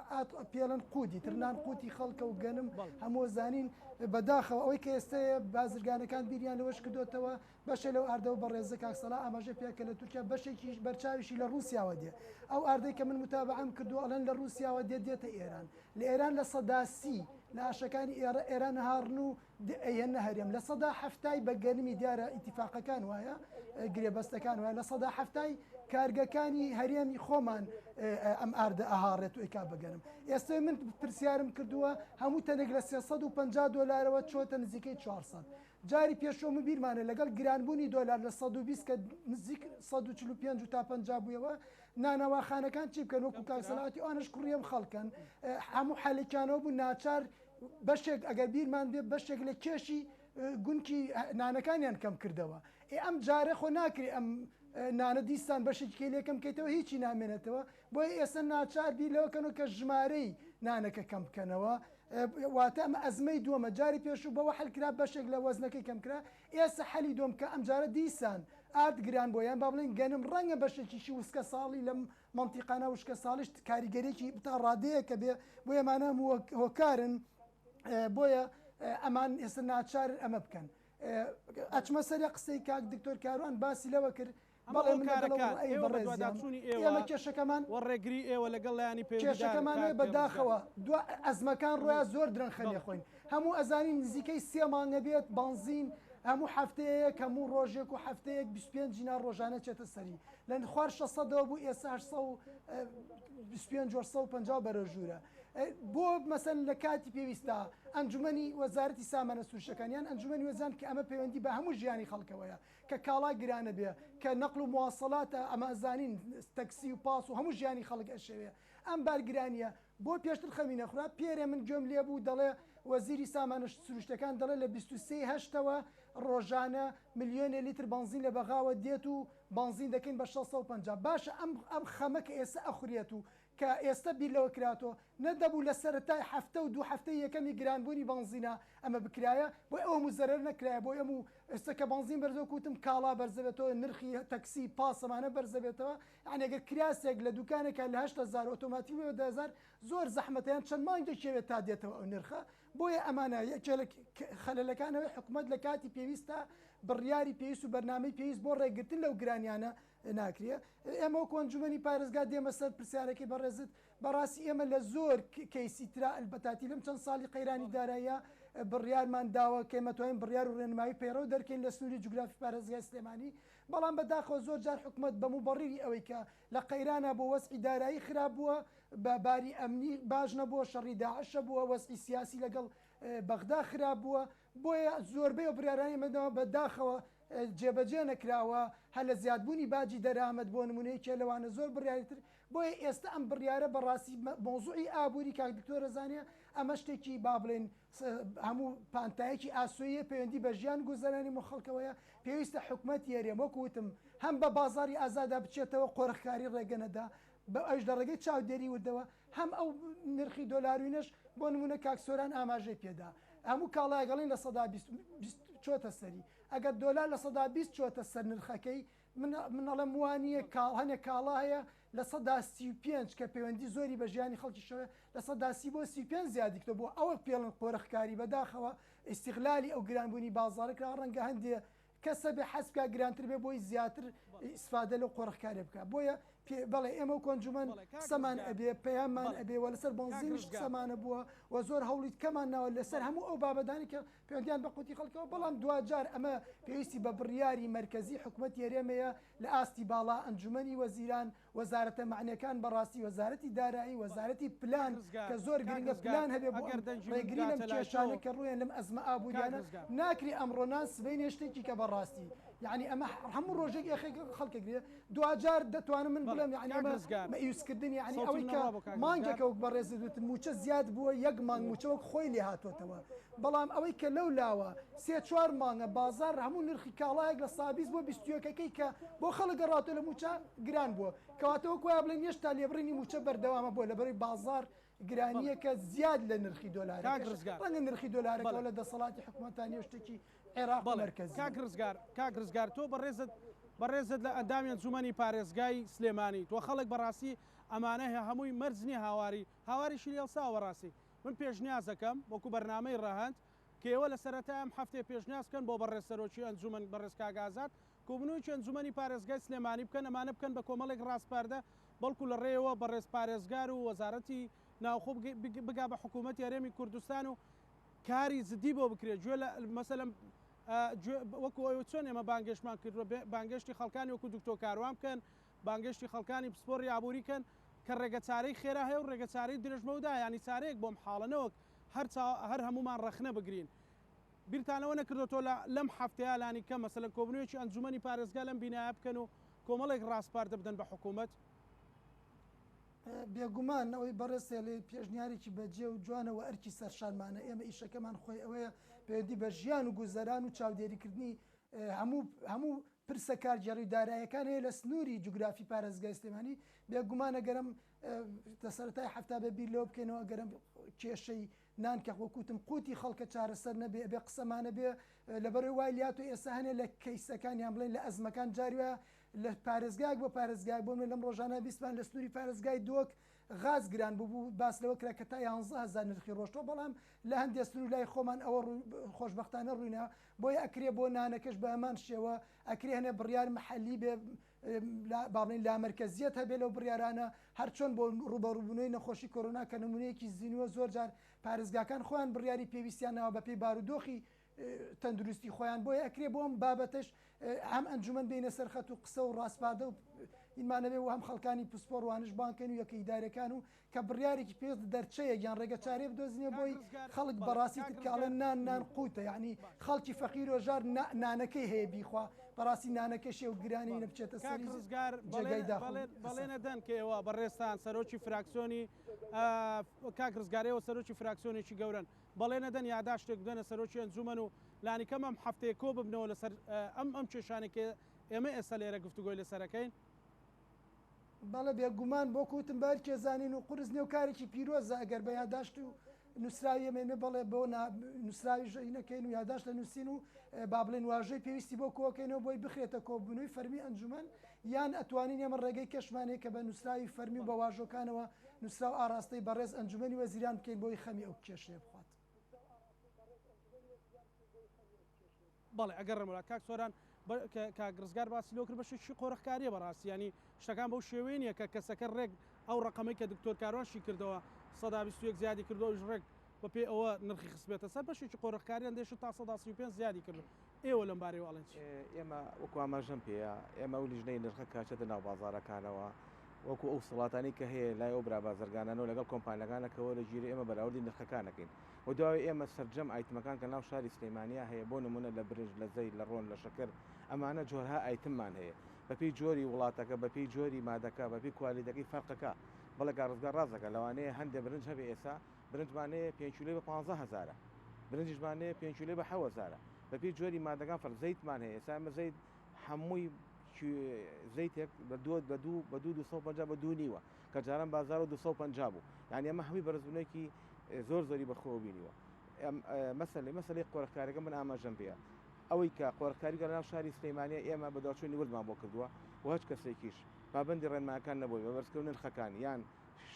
پێڵەن قوتی ترنان قوتی خەڵکە و گەنم هەموو زانین بەداخەوە ئەوەی کە ئێستەیە بازرگانەکان بیریان لەوەش کردوتەوە بەشە لەو ئاردەوە بە ڕێزە کاکسەلا ئاماژە پێکە لە تورکیا بەشێکی بەرچاویشی لە رووسیاوە دێ ئەو ئاردەی کە من متابعەم کردو ئەڵەن لە رووسیاوە دێتە ئێران لە ئێران لە سەداسی لە ئاشەکانی ئێران هاڕن و ئەهێنە هەرێم لە سەدا هەفتای بە گەنمی دیارە ئیتیفاقەکان وایە گرێبەستەکان وایە لە سەدا هەفتای کارگەکانی هەرێمی خۆمان ئەم ئاردە ئاهاڕێت و ئێکا بگەنم ئێستا من پرسیارم کردووە هەموو تەنێک لە $350 چۆتە نزیکەی 400 جاری پێشۆمە بیرمانە لەگەڵ گرانبوونی دۆلار لە 120 کە نزیک 145 تا 50 بوویەوە نانەواخانەکان چی بکەن وەکو کاکسەلاتی ئەوانش کوڕیم خەڵکن هەموو حالێکیانەوە بوو ناچار بەشێک ئەگەر بیرمان بێ بەشێک لە کێشی گونکی نانەکانیان کەم کردەوە ئەم جارە خۆ ناکری ئەم نانە دیستان بەشێکی لێکم بکەیتەوە هیچی نامێنێتەوە بۆی ئێستا ناچار بیلەوەکەنەوە کە ژمارەی نانەکە کەم بکەنەوە واتە ئەمە ئەزمەی دووەمە جاری پێشوو بەوە حەلکرا بەشێک لە وەزنەکەی کەمکرا ئێستا حەلی دۆم کە ئەم جارە دیسان ئارد گران بۆیان با بڵێن گەنم ڕەنگە بەشێکیشی وسکە ساڵی لەم منتیقانە وشکە ساڵیش کاریگەرێکی تا ڕادەیە کە بێ بۆ ئەمانە هۆکارن بۆیە ئەمان ئێستا ناچار ئەمە بکەن ئەچمە سەری قسەی کاک دکتۆر کاروان باسی لەوە کرد ئێمە کێشەکەمان وەڕێگری ئێوە لەگەڵ لایانی کێشەکەمانێ بەداخەوە دو ئەزمەکان ڕۆیان زۆر درەنگ خەنێ خۆین هەموو ئەزانین نزیکەی 3 مانگە بێت بنزین هەموو هەفتەیەک هەموو ڕۆژێک و هەفتەیەک 25 دینار ڕۆژانە چێتە سەری لە خوار 600ەوە بوو ئێستا 850 بەرە ژوورە بۆ مەسەن لە کاتی پێویستە ئەنجومەنی وەزارەتی سامانە سروشتەکانیان ئەنجومەنی وەزان کە ئەمە پەیوەندی بە هەموو ژیانی خەڵکەوەیە کە کاڵا گرانە بێ کە نەقل و مواصلاتە ئەمە زانین تەکسی و پاس و هەموو ژیانی خەڵک ئەشەوێ ئەم بارگرانیە بۆ پێشتر خەمی نەخورا پێرێ من گوێم لێ بوو دەڵێ وەزیری سامانە سروشتەکان دەڵێ لە 23/8ەوە ڕۆژانە ملیۆنە لیتر بنزین لە بەغاوە دێت و بنزین دەکەین بە 650 باشە ئەم خەمە کە ئێستا ئەخورێت و کە ئێستا بیرلەوە کراتەوە نەدەبوو لە سەرەتای هەفتە و 2 هەفتەی یەکەمی گرانبوونی بنزینە ئەمە بکرایە بۆ ئەوە مزەرەر نەکرایە بۆ ئەم و ئێستا کە بنزین بەرزە کوتم کاڵا بەرزەبێتەوە نرخی تەکسی پاسەمانە بەرزەبێتەوە یعنی ئەگەر کراسێک لە دوکانێکە لە 8000 ئۆتۆماتیک بێ 10000 زۆر زەحمەتیان چەند مانگ دەکەوێت تا دێتەوە ئەو نرخە بۆیە ئەمانە خەلەلەکانەوەی حکوومەت لە کاتی پێویستە بڕیاری پێویست و بەرنامەی پێویست بۆ ڕێگرتن لەو گرانیانە ناکرێ ئێمە کۆنجومەنی پارێزگا دێمە سەر پرسیارەکەی بەڕێزت بەڕاستی ئێمە لە زۆر کەیسی ترا ئەلبەتاتی لەم چەند ساڵی قەیرانی داراییە بڕیارمان داوە کێمەتوانین بڕیار و ڕێنمایی پەیڕەو دەرکەین لە سنووری جوگرافی پارێزگای سلێمانی بەڵام بەداخەوە زۆر جار حکوومەت بە موبەڕیری ئەوەی کە لە قەیرانە بۆ وەسعی دارایی خراپ بووە بە باری ئەمنی باش نەبووە شەڕی داعشە بووە وەسعی سیاسی لەگەڵ بەغدا خراپ بووە بۆیە زۆربەی و بڕیارانی مەدەوە بەداخەوە جێبەجێ نەکراوە هە لە زیادبوونی باجی دەرامەت بۆ نمونەیەکێ لەوانە زۆر بڕیاریتر بۆیە ئێستا ئەم بڕیارە بەڕاستی مۆزوعی ئابووری کاک دکتۆرە زانیە ئەمە شتێکی با بڵێن هەموو پانتایەکی ئاسۆیە پەیوەندی بە ژیان گوزەرانی مخەڵکەوەیە پێویستە حکوومەت یێریێ وەکوتم هەم بە بازاری ئازادا بچێتەوە قۆرەخکاری ڕێگەنەدا بە ئەوش لە ڕێگەی چاودێری وردەوە هەم ئەو نرخی دۆلاروینەش بۆ نمونە کاکسۆران ئاماژەی پێدا هەموو کاڵایگەڵین لە 120 چۆتە سەری ئەگەر دۆلار لە 120 چۆتە سەر نرخەکەی منەڵم وانە هەنێک کاڵا هەیە لە 135 کە پەیوەندی زۆری بە ژیانی خەڵکی شەوە لە 130 بۆ 35 زیادیکتە بۆ ئەوە پێڵن قۆرەخکاری بەداخەوە ئیستیغلالی ئەو گرانبوونی بازارێکرا ڕەنگە هەندێ کەسە بێ حەسبکە گرانتر بێ بۆی زیاتر ئیسفادە لەو قۆرەخکارێ بکە بۆیە بەڵێ ئێمە و کۆنجومەن قسەمان ئەبێ پەیامان ئەبێوە لەسەر بنزینش قسەمانە بووە و زۆر هەوڵیت کەمان ناوە لەسەر هەموو ئەو بابەدانی کە پەیوەندیان بە قوتی خەڵکەوە بەڵام دوجار ئەمە پێویستی بە بڕیاری مرکزی حکوومەت یێرێمەیە لە ئاستی باڵا ئەنجومەنی وەزیران وەزارەتە معنیەکان بەڕاستی وەزارەتی دارایی وەزارەتی پلان کە زۆر گرنگە پلان هەبێ بۆ ڕێگری لەم کێشانە کە ڕویان لەم ئەزمە ئابوووریانە ناکری ئەمڕۆنان سبەی شتێکی کە بەڕاستی یعنی ئەمە هەموو ڕۆژێک خەڵکەگرێ دوجار دەتوانم من بڵێم یعنی مەئیوسکردنی یعنی ئەوەی کە مانگێکە وەک بەڕێز دوتن موچە زیاد بووە یەک مانگ موچەوەک خۆی لێ هاتوۆتەوە بەڵام ئەوەی کە لەو لاوە 3-4 مانگە بازار هەموو نرخی کاڵایەک لە 120 بۆ 21ەکەی کە بۆ خەڵک گەڕاتۆ لە موچە گران بووە کەواتەوە کویا بڵێن هێشتا لێبڕینی موچە بەردەوامە بۆ لەبەری بازار گرانیە کە زیاد لە نرخی دۆلار ڕەنگە نرخی دۆلارەکە لە دەسەڵاتی حکوومەتانی شتێکی عێراق مەرکەزی کاک ڕزگار تۆ بەڕێزت بەڕێزت لە ئەندامی ئەنجومەنی پارێزگای سلێمانی تۆ خەڵک بەڕاستی ئەمانە هەیە هەمووی مەرجنی هاواریشی لێڵسا بەڕاستی من پێشنیاز دەکەم وەکو بەرنامەی ڕەهەند کێوە لە سەرەتای ئەم هەفتەیە پێشنیازکەن بۆ بەڕێزسەرۆکی ئەنجومەن بەڕێز کاگازات کۆبنەوەیکی ئەنجومەنی پارێزگای سلێمانی بکەن ئەمانە بکەن بە کۆمەڵێک ڕاستپاردە بەڵکو لە ڕێەوە بەڕێز پارێزگار و وەزارەتی ناوخۆ بگا بە حکوومەتی هەرێمی کوردستان و کاری زدی بۆ بکرێت گوێ مەسەلەن وەکو ئەوە چۆن ئێمە بانگەشتمان کردووە بانگەشتی خەڵکانی وەکو دکتۆر کاروان بکەن بانگەشتی خەڵکانی پسپۆڕی ئابووری کەن کە ڕێگەچارەی خێرا هەیە و ڕێگەچارەی درێژمەودا ینی چارەیەک بۆم حاڵەنەوەک هەر هەمومان ڕەخنە بگرین بیرتانەوە نەکردوەوە لەم هەفتەیە لانی کە مەسەلەن کۆبنەوەیەکی ئەنجومەنی پارێزگا لەم بینایە بکەن و کۆمەڵێک ڕاستپاردە بدەن بە حکوومەت بێگومان ئەوەی بەڕێستێ لێ پێشنیارێکی بەجێ و جوانەوە ئەرکی سەرشانمانە ئێمە ئیشەکەمان خۆی ئەوەیە پێوەدی بە ژیان و گوزەران و چاودێریکردنی هەموو پرسە کارگەڕی دارایەکان هەیە لە سنووری جوگرافی پارێزگای سلێمانی بێگومانە گەرم دەسەرەتای هەفتا بەبیر لەوە بکەینەوە گەرم کێشەی نانکە وەکوتم قوتی خەڵکە چارەسەر نەبێ بێ قسەمانە بێ لەبەرەوەی وای لات و ئێستا هەنێ لە کەیسەکانیان بڵێن لە ئەزمەکان جاریوە لە پارێزگاک بۆ پارێزگای بۆ لەم ڕۆژانە بیستمان لە سنووری پارێزگای دۆک غاز گران بوو باس لەوە کرا کە تا 11,000 نرخی ڕۆشتۆ بەڵام لە هەندێک سنوور لای خۆمان ئەوە خۆشببختانە ڕووینە بۆی ئەکرێ بۆ نانەکەش بە ئەمان شێوە ئەکرێ هەنێ بڕیار محەلی بێ باڵین لا مرکزیت هەبێ لەو بڕیارانە هەر چۆن بۆ ڕوبەڕووبوونەوەی نەخۆشی کۆرۆنا کە نمونەیەکی زیینوە زۆر جار پارێزگاکان خۆیان بڕیاری پێویستیانەوە بەپێی بارودۆخی تەندروستی خۆیان بۆیە ئەکرێ بۆم بابەتش هەم ئەنجومەن بینە سەرخەت و قسە و ڕاستپاردە و ئینمانەبێ و هەم خەڵکانی پسپۆڕ وانش بانکەن و یەکە ئیدارەکان و کە بڕیارێکی پێ دەرچەیە یان ڕێگە چارێ بدۆزینێ بۆی خەڵک بەڕاستی کاڵێن نان قوتە یعنی خەڵکی فەقیر و ژار نانەکەی هەیە بیخوا بەڕاستی نانەکە شێ و گرانی نەبچێتە سەرزگار بەڵێنە دەن کە ئێوە بەڕێستان سەرۆکی فراکسیۆنی کاکرزگارەوە سەرۆکی فراکسیۆنێکی گەورن بەڵێنە دەن یاداشتێک بدەنە سەرۆکی ئەنجومەن و لانیکەم ئەم هەفتەیە کۆ ببنەوە لەسەر ئەم کێشانێکە ئێمە ئێستا لێرە گفتوگۆی لەسەرەکەین بەڵە بێگومان بۆ کوتم بار کێزانین و قرس نێو کارێکی پیرۆزە ئەگەر بە یاداشت و نووسراوی ئێمە بەڵێ بۆ نووسراوی ژەینەکەین و یاداشت لە نووسین و با بڵێن واژەی پێویستی بۆ کۆکەینەوە بۆی بخرێتە کۆبوونەوەی فەرمی ئەنجومەن یان ئەتوانین ئێمە ڕێگەی کەشمانەیە کە بە نووسراوی فەرمی و بە واژۆکانەوە نووسرا و ئاراستەی بەڕێز ئەنجومەنی وەزیران بکەین بۆی خەمی ئەو کێشەیە بخوات. بەڵێ ئەگەر ڕێمەوە کاک سۆران کاگرزگار باسی لۆ کرد بەشێکی قۆڕەخکاریە بەڕاستی ینی شتەکان بەو شێوێنیە کە کەسەکە ڕێک ئەو ڕقەمەی کە دکتۆر کاروانشی کردەوە 121 زیادی کردەوەش ڕێک بە پێی ئەوە نرخی خسبێتە سەر بەشێکی قۆڕەخکاریان دێش تا 135 زیادی کرد ئێوە لەم بارەوە ئەڵێن ئێمە وەکو ئاماژەم پێەیە ئێمە و لیژنەی نرخە کاچێتە ناو بازارەکانەوە وەکو ئەو سڵاتانی کە هەیە لای ئەو برا بازرگانانەوە لەگەڵ کۆمپانیەکانەکەەوە لە ژیری ئێمە بەراوردی نرخەکانەکەین و دوای ئێمە سەررجەم ئایتمەکان کە ناو شاری سلێمانیا هەیە بۆ نمونە لە برنج لە زەی لە ڕۆن لە شەکر ئەمانە جۆرها ئایتممان هەیە بەپی جۆری وڵاتەکە بەپی جۆری مادەکە بەپی کوالیتەکەی فەرقەکە بەڵێ کارڕزگار ڕازەکە لەوانەیە هەندێک برنج هەبێ ئێستا برنجمانەیە 5 کیلۆ بە 15,000 برنجمانەیە 5 کیلۆ بە 7,000 بەپی جۆری مادەکان فەرق زەیتمان هەیە ئێستا ئێمە زەیت هەمووی زەیتێک بە 250 بە 2 نیوە کە جاران بازار و 250 بوو یعنی ئەمە هەمووی بەرزبوونێکی زۆری بەخۆ بینیوە مەسەلەی قۆڕەخکاریەکە من ئاماژەم پێە ئەوەی کە قۆڕەخکاری گەڕ ناو شاری سلێمانیە ئێمە بە داچوونی وردمان بۆ کردووە و هەچ کەسێکیش پابەندی ڕێنماکان نەبووی بە بەرزکردن نرخەکان یان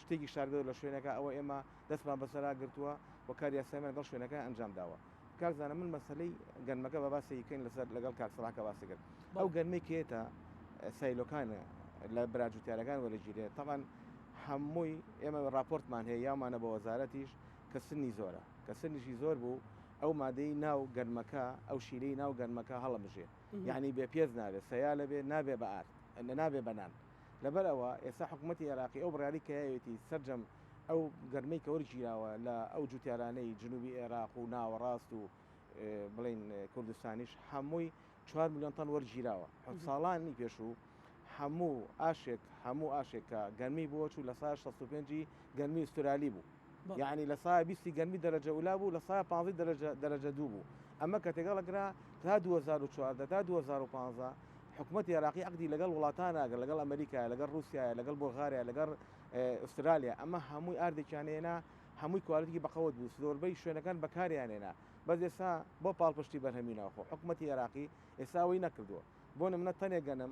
شتێکی شاردە لە شوێنەکە ئەوە ئێمە دەستمان بەسەرا گرتووە و کاری یاسایمان لەگەڵ شوێنەکە ئەنجام داوە کارزانە من مەسلەی گەنمەکە بە باسیکەین لەسەر لەگەڵ کارسەڵاکە باسی کرد ئەو گەرمەی کێتە سایلۆکانە لە براجوتیارەکان وەرەگیرێت تەمان هەمووی ئێمە راپۆرتمان هەیە یامانە بە وەزارەتیش کە سنی زۆرە کە سنیشی زۆر بوو ئەو مادەی ناو گەرمەکە ئەو شیرەی ناو گەرمەکە هەڵەمژێ یعنی بێ پێز نابێت سەیا لەبێ نابێ بە ئار نابێ بەنان لەبەرەوە ئێستا حکوومەتی عێراقی ئەو بڕیاری کەیەوێتی سەررجەم ئەو گەرمەی کە وەرگیراوە لە ئەو جوتیارانەی جنوبی عێراق و ناوەڕاست و بڵین کوردستانیش هەمووی 4 میلیۆن تەن وەرگیراوە ساڵانی پێشوو هەموو ئاشێک کە گەرمی بووە چوو لە سای 65 گەرمی ئوسترالی بوو یعنی لە سای 20 گەرمی دەرەجە ولا بوو لە سای 15 دەرەجە دوو بوو ئەمە کە تێگەڵەگرا تا 2014 تا 2015 حکوومەتی عێراقی عقدی لەگەڵ وڵاتان ئەگەر لەگەڵ ئەمریکا لەگەڵ رووسیا لەگەڵ بۆغاریا لەگەڵ ئوسترالیا ئەمە هەمووی ئاردێکیانێنا هەمووی کوالەتی بەقەوت بوو زۆربەی شوێنەکان بەکاریانێنا بەس ئێستا بۆ پاڵپشتی بەرهەمینەوەخۆ حکوومەتی عێراقی ئێستا ئەوەی نەکردووە بۆ نمونە تەنێ گەنم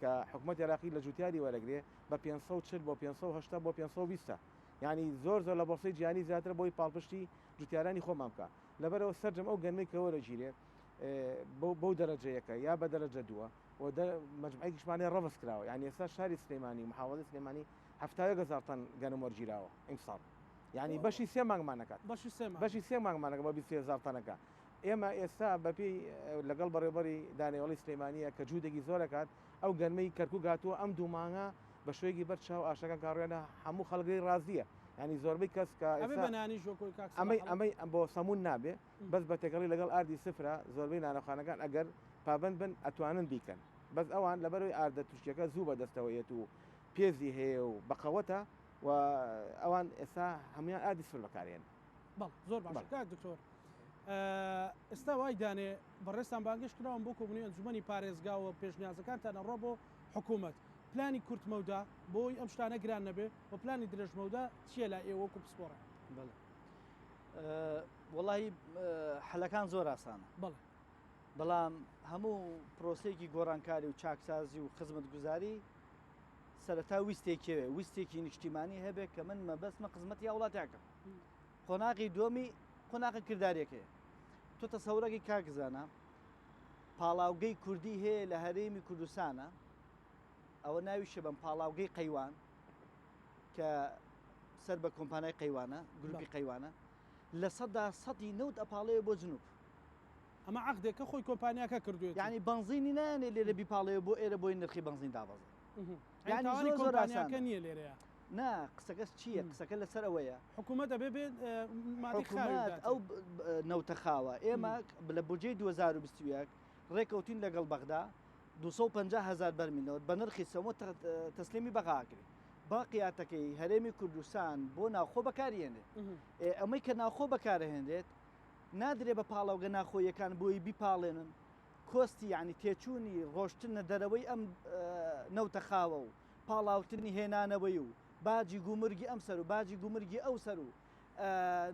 کە حکوومەت عێراقی لە جوتیاری وەرەگرێ بە 540 بۆ 580 بۆ 520 یعنی زۆر زۆر لە بەڕسەی جیهانی زیاتر بۆی پاڵپشتی جوتیارانی خۆمان بکە لەبەرەوە سەررجەم ئەو گەنمەی کە وەرەگیرێ بەو دەرەجەیەکە یا بە دەرەجە دووە و مەجموعەیەکیشمانەی ڕەڤس کراوە یعنی ئێستا شاری سلێمانی محافەزەی سلێمانی 70,000 تەن گەنم وەرگیراوە ئیمساڵ یعنی بەشی سێ مانگمانەکات بەشی سێ مانگمانەکە بە 20,000 تەنەکە ئێمە ئێستا بەپێی لەگەڵ بەڕێبەری دانێوەڵی سلێمانیە کە جوودێکی زۆرەکات ئەو گەنمەی کەرکوو گاتووە ئەم دوو مانگە بە شوێکی بەرچاو ئاشەکە کاڕێنە هەموو خەڵگەی ڕازیە ینی زۆربەی کەس کە ئەمەی بۆ سەمون نابێ بەس بە تێکەڵی لەگەڵ ئاردی سفرە زۆربەی نانەخانەکان ئەگەر پابند بن ئەتوانن بیکەن بەس ئەوان لەبەرەوەی ئاردە توشتەکە زوو بەدەستەوەیەت و پێزی هەیە و بەقەوەتە و ئەوان ئێستا هەمویان ئاردی سفر بەکارێن زۆر باش دکتۆر ئێستا وای دانێ بەڕێستان بانگەش کراوم بۆ کۆبوونی ئەنجومەنی پارێزگا و پێشنیازەکانتان ئەڕۆ بۆ حکوومەت پلانی کورتمەودا بۆی ئەم شتانە گران نەبێ و پلانی درێژمەودا چیە لە ئێوەکو پسپۆڕە وڵی حەلەکان زۆر ئاسانە بەڵام هەموو پرۆسێکی گۆڕانکاری و چاکسازی و خزمەت گوزاری سەرەتا ویستێکێوێ ویستێکی نیشتیمانی هەبێ کە من مەبەستمە خزمەتی وڵاتیاکەم قۆناغی دومی قۆناغی کردارێکەیە تۆ تەسەورەکی کاکزانە پاڵاوگەی کوردی هەیە لە هەرێمی کوردستانە ئەوە ناویشە بەم پاڵاوگەی قەیوان کە سەر بە کۆمپانای قەیوانە گروپی قەیوانە لە سەدا 190 ئەپاڵەیە بۆ جنوب ئەمە عەقدێکە خۆی کۆمپانیاکە کردوێت یعنی بەنزینی نانێ لێرە بیپاڵەیە بۆ ئێرە بۆی نرخی بەنزین دابەزێ یعنی کۆمپانیاکە نییە لێرەیە نا قسەکەس چییە قسەکە لەسەر ئەوەیە حکوومەت دەبێ بێت ئەو نەوتەخاوە ئێمە لە بودجەی 2021 ڕێکەوتین لەگەڵ بەغدا 250,000 بەرمیلەوە بە نرخی سەمۆ تەسلیمی بەغاکرێت باقیاتەکەی هەرێمی کوردستان بۆ ناوخۆ بەکارهێنێت ئەمەی کە ناوخۆ بەکارهێنرێت نادرێ بە پاڵاوگە ناخۆیەکان بۆی بیپاڵێنن کۆستی یعنی تێچوونی ڕۆشتنە دەرەوەی ئەم نەوتەخاوە و پاڵاوتنی هێنانەوەی و باجی گومرگی ئەم سەر و باجی گومرگی ئەو سەر و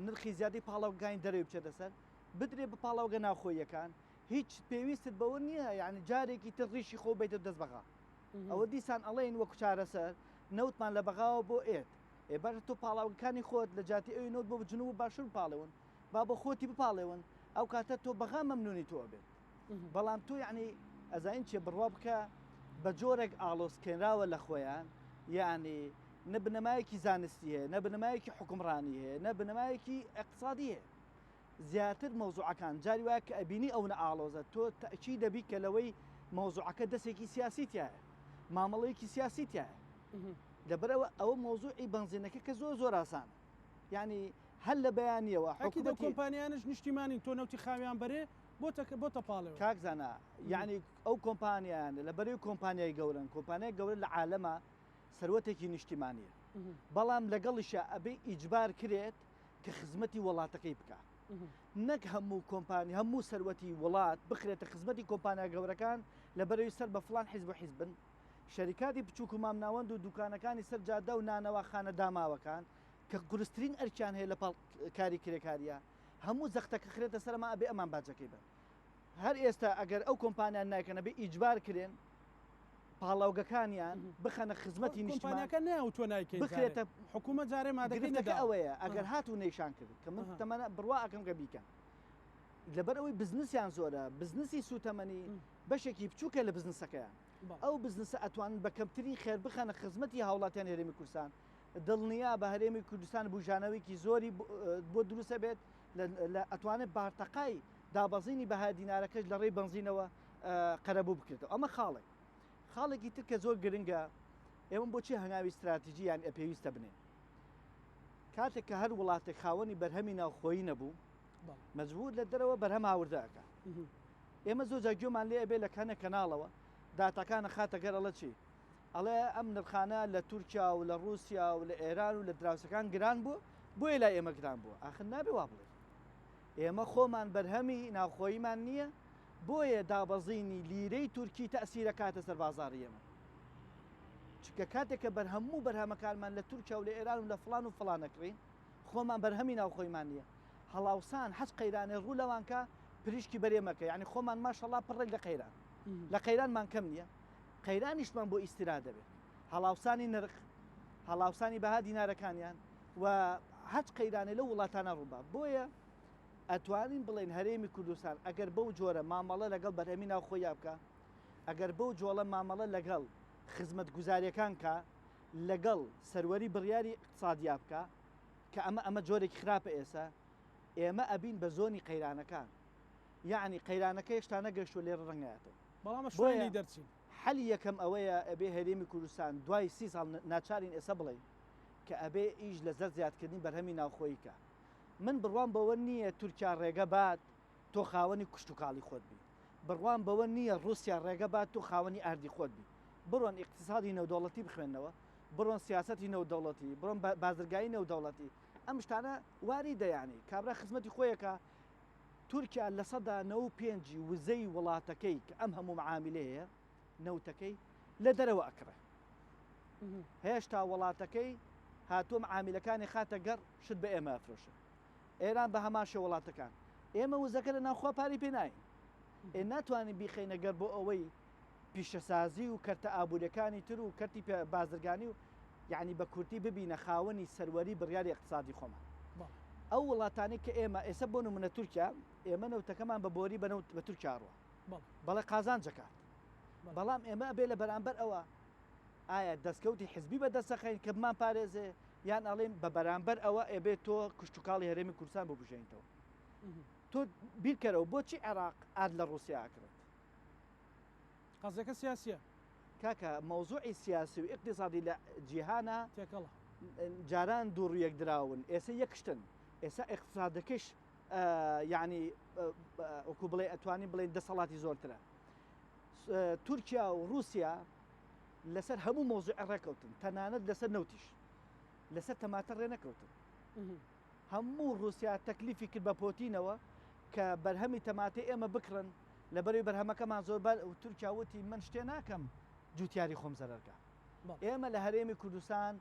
نرخی زیادی پاڵاوگاین دەرەوەی بچێتە سەر بدرێ بە پاڵاوگە ناخۆیەکان هیچ پێویستت بەوە نییە یعنی جارێکی تر ڕیشی خۆ بیتە دەست بەغا ئەوە دیسان ئەڵێن وەکو چارەسەر نەوتمان لە بەغاوە بۆ ئێت بەر تۆ پاڵاوگەکانی خۆت لە جاتی ئەوی نوت بۆ جنوب و باشوور پاڵێون با بە خۆتی بپاڵێون ئەو کاتە تۆ بەغا مەمنونی تۆ بێت بەڵام تۆ یعنی ئەزاین چێ بڕوا بکە بە جۆرێک ئاڵۆسکێنراوە لە خۆیان یعنی نە بنەمایەکی زانستی هەیە نە بنەمایەکی حکومڕانی هەیە نە بنەمایەکی اقتصادی هەیە زیاتر مۆزوعەکان جاری وایە کە ئەبینی ئەو نە ئاڵۆزە تۆ تەچی دەبی کە لەوەی مۆزوعەکە دەستێکی سیاسیتیایە مامەڵەیەکی سیاسیتیایە لەبەرەوە ئەوە مۆزوعی بنزینەکە کە زۆر زۆر ئاسانە یعنی هەل لە بەیانیەوە حکومەت کۆمپانیانش نیشتیمانی تۆ نەوتی خاویان بەرێ بۆ تەپاڵەوە کاکزانە یعنی ئەو کۆمپانیان لەبەرەوەی کۆمپانیای گەورن کۆمپانیای گەورە لە عالەمە سەروەتێکی نیشتیمانیە بەڵام لەگەڵیشە ئەبێ ئیجبار کرێت کە خزمەتی وڵاتەکەی بکە نەک هەموو کۆمپانی هەموو سەروەتی وڵات بخرێتە خزمەتی کۆمپانیا گەورەکان لەبەرەوەی سەر بە فلان حیزب و حیزبن شەریکاتی بچووک و مامناوەند و دوکانەکانی سەر جادە و نانەواخانە داماوەکان کە گورسترین ئەرکیان هەیە لە کاری کرێکاریە هەموو زەختەکە خرێتە سەرما ئەبێ ئەمان باجەکەی بن هەر ئێستا ئەگەر ئەو کۆمپانیان نایکەنە بێ ئیجبار کرێن پاڵاوگەکانیان بخەنە خزمەتی نیشتیمانەکە ناو تۆ نایکەین بخرێتە حکوومەت جارێ مادەکە ئەوەیە ئەگەر هاتوو نەیشان کرد کە من تەمەنە بڕوا ئەەکەم کە بیکەن لەبەر ئەوەی بزنسیان زۆرە بزنسی سوتەمەنی بەشێکی بچووکە لە بزنسەکەیان ئەو بزنسە ئەتوانن بە کەمترین خێر بخەنە خزمەتی هاوڵاتیان هەرێمی کوردستان دڵنیا بە هەرێمی کوردستان بژانەوەیکی زۆری بۆ دروستە بێت ئەتوانێت بارتەقای دابەزینی بەها دینارەکەش لە ڕێی بنزینەوە قەرەبوو بکرێتەوە ئەمە خاڵێکی تر کە زۆر گرنگە ئێمە بۆچی هەنگاوی استراتیژیان پێویستە بنێ کاتێک کە هەر وڵاتێک خاوەنی بەرهەمی ناوخۆیی نەبوو مەجبور لە دەرەوە بەرهەم هاوردەکە ئێمە زۆر جاگوێمان لێ ئەبێ لە کەنە کەناڵەوە داتەکانە خاتە گەرەڵە چی ئەڵێ ئەم نرخانە لە تورکیا و لە رووسیا و لە ئێران و لە دراوسەکان گران بوو بۆیە لای ئێمە گران بووە ئاخر نابێ وا بڵێ ئێمە خۆمان بەرهەمی ناوخۆییمان نییە بۆیە دابەزینی لیرەی تورکی تەسیرە کاتە سەر بازاڕی ئێمە چکە کاتێک کە بەرهەموو بەرهەمەکانمان لە تورکیا و لە ئێران و لە فڵان و فڵانەکرین خۆمان بەرهەمی ناوخۆیمان نییە هەڵاوسان حەج قەیرانێ ڕوو لەوانکە پریشکی بەرێمەکە یعنی خۆمان ماشەڵڵا پڕێک لە قەیران لە قەیرانمان کەم نییە قەیرانیشمان بۆ ئیسرا دەبێت هەڵاوسانی نرخ هەڵاوسانی بەها دینارەکانیان و هەچ قەیرانێ لە وڵاتانە ڕووبا بۆیە ئەتوانین بڵێن هەرێمی کوردستان ئەگەر بەو جۆرە مامەڵە لەگەڵ بەرهەمی ناو خۆی بکە ئەگەر بەو جۆڵە مامەڵە لەگەڵ خزمەت گوزاریەکان کە لەگەڵ سەروەری بڕیاری اقتصادیا بکە کە ئەمە جۆرێکی خراپە ئێمە ئەبین بە زۆنی قەیرانەکان یعنی قەیرانەکە هێشتا نەگەشتووە لێرە ڕەنگایەتەوە بەڵام شوێنی دەرچین حەلی یەکەم ئەوەیە ئەبێ هەرێمی کوردستان دوای 30 ساڵ ناچارین ئێستا بڵێ کە ئەبێ ئیش لە زەر زیادکردنی بەرهەمی ناوخۆییکە من بڕوان بەوە نییە تورکیا ڕێگە بات تۆ خاوەنی کوشت و کاڵی خۆت بی بڕوان بەوە نییە رووسیا ڕێگە بات تۆ خاوەنی ئاردی خۆت بی بڕۆن اقتصادی نەودەوڵەتی بخوێنەوە بڕۆن سیاسەتی نەودەوڵەتی بڕۆن بازرگایی نەودەوڵەتی ئەم شتانە واری دەیانی کابرا خزمەتی خۆیەکە تورکیا لە سەدا 95 وزەی وڵاتەکەی کە ئەم هەموو معاملەیە نەوتەکەی لە دەرەوە ئەکرێ هێشتا وڵاتەکەی هاتووە معاملەکانی خاتە گەڕ شت بە ئێمە ئەفرۆشە ئێران بە هەماشە وڵاتەکان ئێمە وزەکە لە ناوخوا پاری پێناین ناتوانین بیخەینە گەر بۆ ئەوەی پیشەسازی و کەرتە ئابوووریەکانی تر و کەرتی بازرگانی و یعنی بە کورتی ببینە خاوەنی سەروەری بڕیاری اقتصادی خۆمان ئەو وڵاتانی کە ئێمە ئێستا بۆ نمونە تورکیا ئێمە نەوتەکەمان بە بۆری بە تورکیا ڕوە بەڵێ قازان جەکات بەڵام ئێمە بێ لە بەرامبەر ئەوە ئایا دەستکەوتی حزبی بە دەستەخەین کە بمان پارێزێ یان ئەڵێن بە بەرامبەر ئەوە ئێبێت تۆ کشتتوکاڵی هەرێمی کوردستان ببژێنیتەوە تۆ بیرکەرەوە بۆچی عێراق ئاد لە ڕووسیا ئاکرێت قەزەکە سیاسیە کاکە مەوزوعی سیاسی و اقتصادی لە جیهانە تێکەڵە جاران دووڕویەک دراون ئێستا یەکشتن ئێستا اقتصادەکەش یعنی وەکو بڵێ ئەتوانی بڵێن دەسەڵاتی زۆرترە تورکیا و رووسیا لەسەر هەموو مۆزوع ڕێکەوتن تەنانەت لەسەر نەوتیش لەسەر تەماتە ڕێ نەکەوتن هەموو رووسیا تەکلیفی کرد بە پۆتینەوە کە بەرهەمی تەماتێ ئێمە بکڕن لەبەروی بەرهەمەکەمان زۆر تورکیاوتی من شتێ ناکەم جوتیاری خۆم زەرەرکە ئێمە لە هەرێمی کوردستان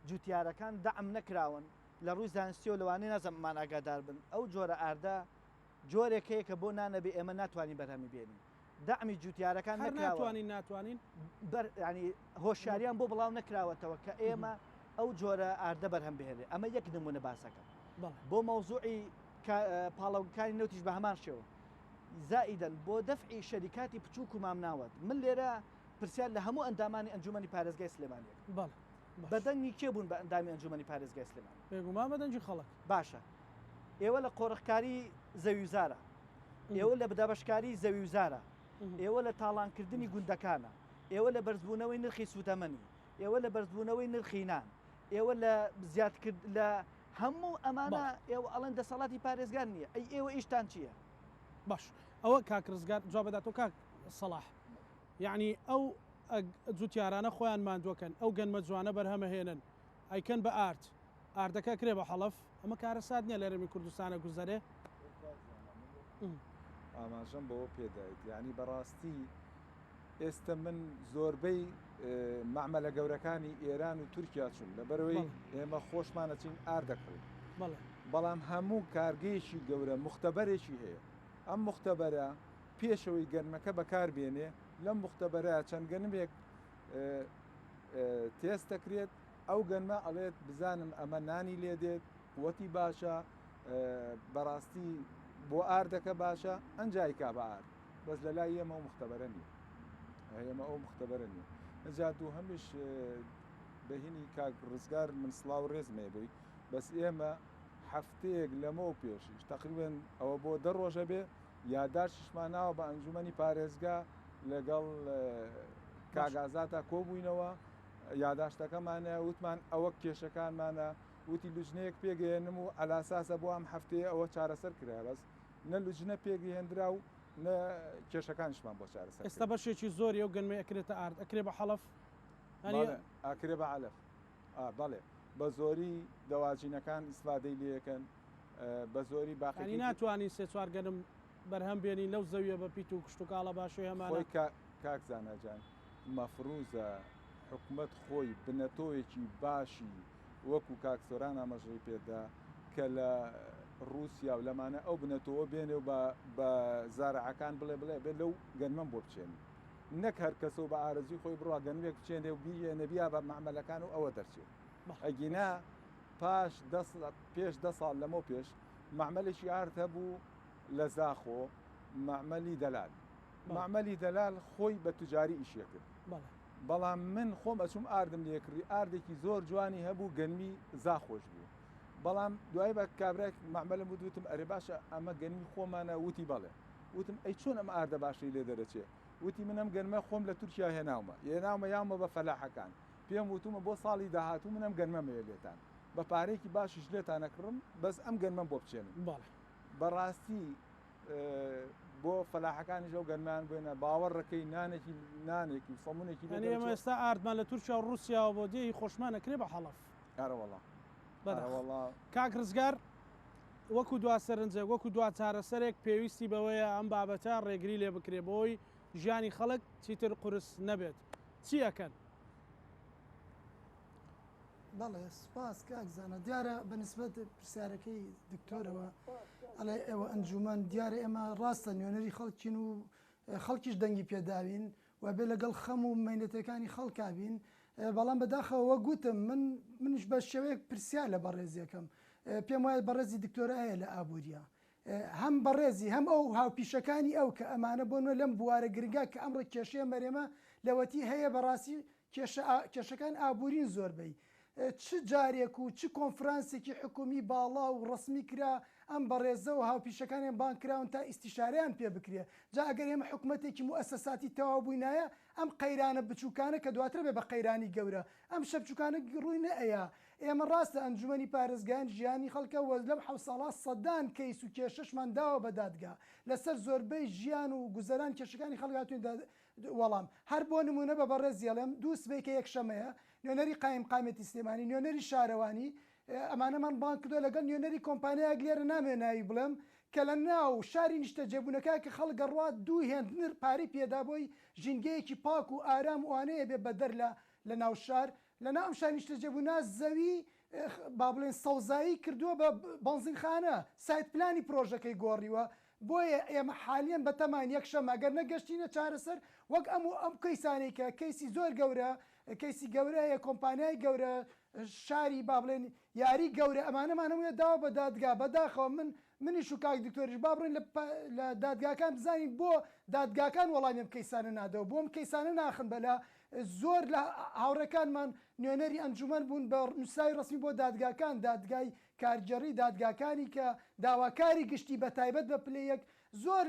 جوتیارەکان دەعم نەکراون لە ڕووی زانستی و لەوانەیە نازەممان ئاگادار بن ئەو جۆرە ئاردا جۆرێکەیە کە بۆ نانەبێ ئێمە ناتوانین بەرهەمی بێنین دعمی جوتیارەکان ناتوانین ینی هۆشیاریان بۆ بڵاو نەکراوەتەوە کە ئێمە ئەو جۆرە ئاردە بەرهەم بهێنێ ئەمە یەک نمونە باسەکە بۆ مەوزوعی پاڵەوەکانی نەوتیش بە هەمان شێوە زائیدەن بۆ دەفعی شەریکاتی بچووک و مامناوت من لێرە پرسیار لە هەموو ئەندامانی ئەنجومەنی پارێزگای سلێمانیە بەدەنگی کێ بوون بە ئەندامی ئەنجومەنی پارێزگای سلێمان بێگومان بەدەنگی خەڵک باشە ئێوە لە قۆڕخکاری زەویزارە ئێوە لە بدابشکاری زەویزارە ئێوە لە تاڵانکردنی گوندەکانە ئێوە لە بەرزبوونەوەی نرخی سوتەمەنی ئێوە لە بەرزبوونەوەی نرخینان ئێوە لە زیادکرد لە هەموو ئەمانە ئێوە ئەڵەن دەسەڵاتی پارێزگار نییە ئەی ئێوە ئیشتان چییە؟ باش ئەوە کاکرزگار جواب بداتەوە کاک سەلاح یعنی ئەو جوتیارانە خۆیان ماندووەکەن ئەو گەنمە جوانە بەرهەمەهێنن ئەیکەن بە ئاردەکە کرێ بە حەڵەف ئەمە کارە ساد نییە لە هەرێمی کوردستانە گوزەرێ ئاماژەم بەوە پێدایت یعنی بەڕاستی ئێستا من زۆربەی مەعمەلە گەورەکانی ئێران و تورکیا چوون لەبەرەوەی ئێمە خۆشمانە چین ئاردەکڕین بەڵام هەموو کارگەیەکی گەورە مختبەرێکی هەیە ئەم مختبەرە پێشەوەی گەرمەکە بەکاربێنێ لەم مختبەرە چەند گەنمێک تێست دەکرێت ئەو گەنمە ئەڵێت بزانم ئەمە نانی لێ دێت قووەتی باشە بەڕاستی بۆ ئاردەکە باشە ئەنجای کا بە ئارد بەس لە لای ئێمە ئەو مختبەرە نیە ئێمە ئەو مختبەرە نیە ئەجات و هەمیش بەهینی کاک ڕزگار من سڵاو ڕێزمێ بووی بەس ئێمە هەفتەیەک لەمەوە پێشیش تقریبن ئەوە بۆ 10 ڕۆژە بێ یادداشتمان ناوە بە ئەنجومەنی پارێزگا لەگەڵ کاگازاتە کۆبووینەوە یادداشتەکەمانە وتمان ئەوە کێشەکانمانە وتی لوجنەیەک پێگەێنم و ئەلاساسە بۆ ئەم هەفتەیە ئەوە چارەسەر کرا بەس نە لوجنە پێگەهێنرا و نە کێشەکانشمان بۆ چارەسەر ئێستا بەشێکی زۆری ئەو گەنمە ئەکرێتە ئارد ئەکرێ بە حەڵەف ئاکرێ بە عەلەف بەڵێ بە زۆری دەواجینەکان ئیسفادەی لەکەن بە زۆری باقی ناتوانانی سێ چوار گەنم بەرهەم بێنی لەو زەویە بە پیت و کشت و کاڵە باشوی هەمانەوەی کاک زانەجان مەفروزە حکومت خۆی بنەتۆیەکی باشی وەکو کاکسۆران ئاماژەی پێدا کە لە رووسیا و لەمانە ئەو بنەتەوە بێنێ و بە زارعەکان بڵێ بێت لەو گەنمەم بۆ بچێن نەک هەر کەسە و بە ئارەزوی خۆی بڕوا گەنمێک بچێنێ و نەبییا بە معمەلەکان و ئەوە دەرچێت ئەگینا پێش 10 ساڵ لەمە پێش معمەلێکی ئارد هەبوو لە زاخۆ معمەلی دەلال معمەلی دەلال خۆی بە توجاری ئیشێ کرد بەڵام من خۆم ئەچوم ئاردم لێکردی ئاردێکی زۆر جوانی هەبوو گەنمی زاخۆش بوو بەڵام دوای بە کابراێک معمەلم بوو دوتم ئەرێ باشە ئەمە گەنمی خۆمانە وتی بەڵێ وتم ئەی چۆن ئەم ئاردە باشی لێ دەرەچێ وتی منم گەنمە خۆم لە تورکیا هێناومە یامە بە فەلاحەکان پێم وتومە بۆ ساڵی داهاتوو منم گەنمەمەیە لێتان بە پارێکی باشیش لێتانەکڕم بەس ئەم گەنمەم بۆ بچێنم بەڕاستی بۆ فەلاحەکانی ژەو گەنمان بێنە باوەڕەکەی نانێکی سەمونێکی ئێمە ئێستا ئاردمان لە تورکیا و رووسیا بۆ دێی خۆشمانەکرێ بە حەڵەف ئارەوەڵا کاک ڕزگار وەکو دوا سەرنجە وەکو دوا چارەسەرێک پێویستی بەوەیە ئەم بابەتە ڕێگری لێ بکرێ بۆی ژیانی خەڵک چیتر قورس نەبێت چی ئەکەن؟ بەڵێ سوپاس کاکزانە دیارە بەنسبەت پرسیارەکەی دکتۆرەوە ئەڵێ ئێوە ئەنجومەن دیارە ئێمە ڕاستە نوێنەری خەڵکین و خەڵکیش دەنگی پێداوین و بێ لەگەڵ خەم و مەینەتەکانی خەڵکابین بەڵام بەداخەوە گوتم منش بە شێوەیەک پرسیار لە بەڕێزیەکەم پێم وایە بەڕێزی دکتۆرە هەیە لە ئابووریا هەم بەڕێزی هەم ئەو هاوپیشەکانی ئەو کە ئەمانە بۆنە لەم بوارە گرنگا کە ئەمڕە کێشەیە مەرێمە لەوەتی هەیە بەڕاستی کێشەکان ئابوورین زۆربەی چ جارێک و چ کۆنفرانسێکی حکومی باڵا و ڕسمی کرا ئەم بەڕێزە و هاوپیشەکانیان بانکراون تا ئیسیشاریان پێ بکرێ جا ئەگەر ئێمە حکوومەتێکی موسەساتی تەواو بووینایە ئەم قەیرانە بچووکانە کە دواتر بێ بە قەیرانی گەورە ئەم شە بچووکانە ڕووی نەئەیە ئێمە ڕاستە ئەنجومەنی پارێزگایان ژیانی خەڵکە وەز لەم حەوت ساڵە سەدان کەیس و کێشەشمان داوە بە دادگا لەسەر زۆربەی ژیان و گوزەران کێشەکانی خەڵگاتوین وەڵام هەر بۆ نمونە بە بەڕێزیەڵێم دوو سبەی کە یەکشەمەیە نوێنەری قایمەتی سلێمانی نوێنەری شارەوانی ئەمانەمان بان کردو لەگەڵ نوێنەری کۆمپانیایەک لێرە نامێنایی بڵێم کە لە ناو شاری نیشتە جێبوونەکە کە خەڵگە ڕات دوو هێندنر پارەی پێدا بۆی ژینگەیەکی پاک و ئارام وانەیە بێ بەدەر لە ناو شار لە ناو شار نیشتە جێبوونا زەوی با بڵێن سەوزایی کردووە بە بەنزینخانە سایت پلانی پرۆژەکەی گۆڕیوە بۆیە ئێمە حالیان بە تەمان یەکشەمە ئەگەر نەگەشتینە چارەسەر وەک ئەم کەیسانەی کە کەیسی زۆر گەورە کەیسی گەورەیە کۆمپانیای گەورە شاری با بڵێن یاری گەورە ئەمانەمانەوەیە داوە بە دادگا بەداخەوە منیش و کاک دکتۆریش با بڕێن لە دادگاکان بزانین بۆ دادگاکان وەڵامیم کەیسانە نادەوە بۆم کەیسانە ناخن بەلا زۆر لە هاوڕەکانمان نوێنەری ئەنجومەن بوون بە نووسای ڕسمی بۆ دادگاکان دادگای کارگەڕی دادگاکانی کە داواکاری گشتی بە تایبەت بە پلەیەک زۆر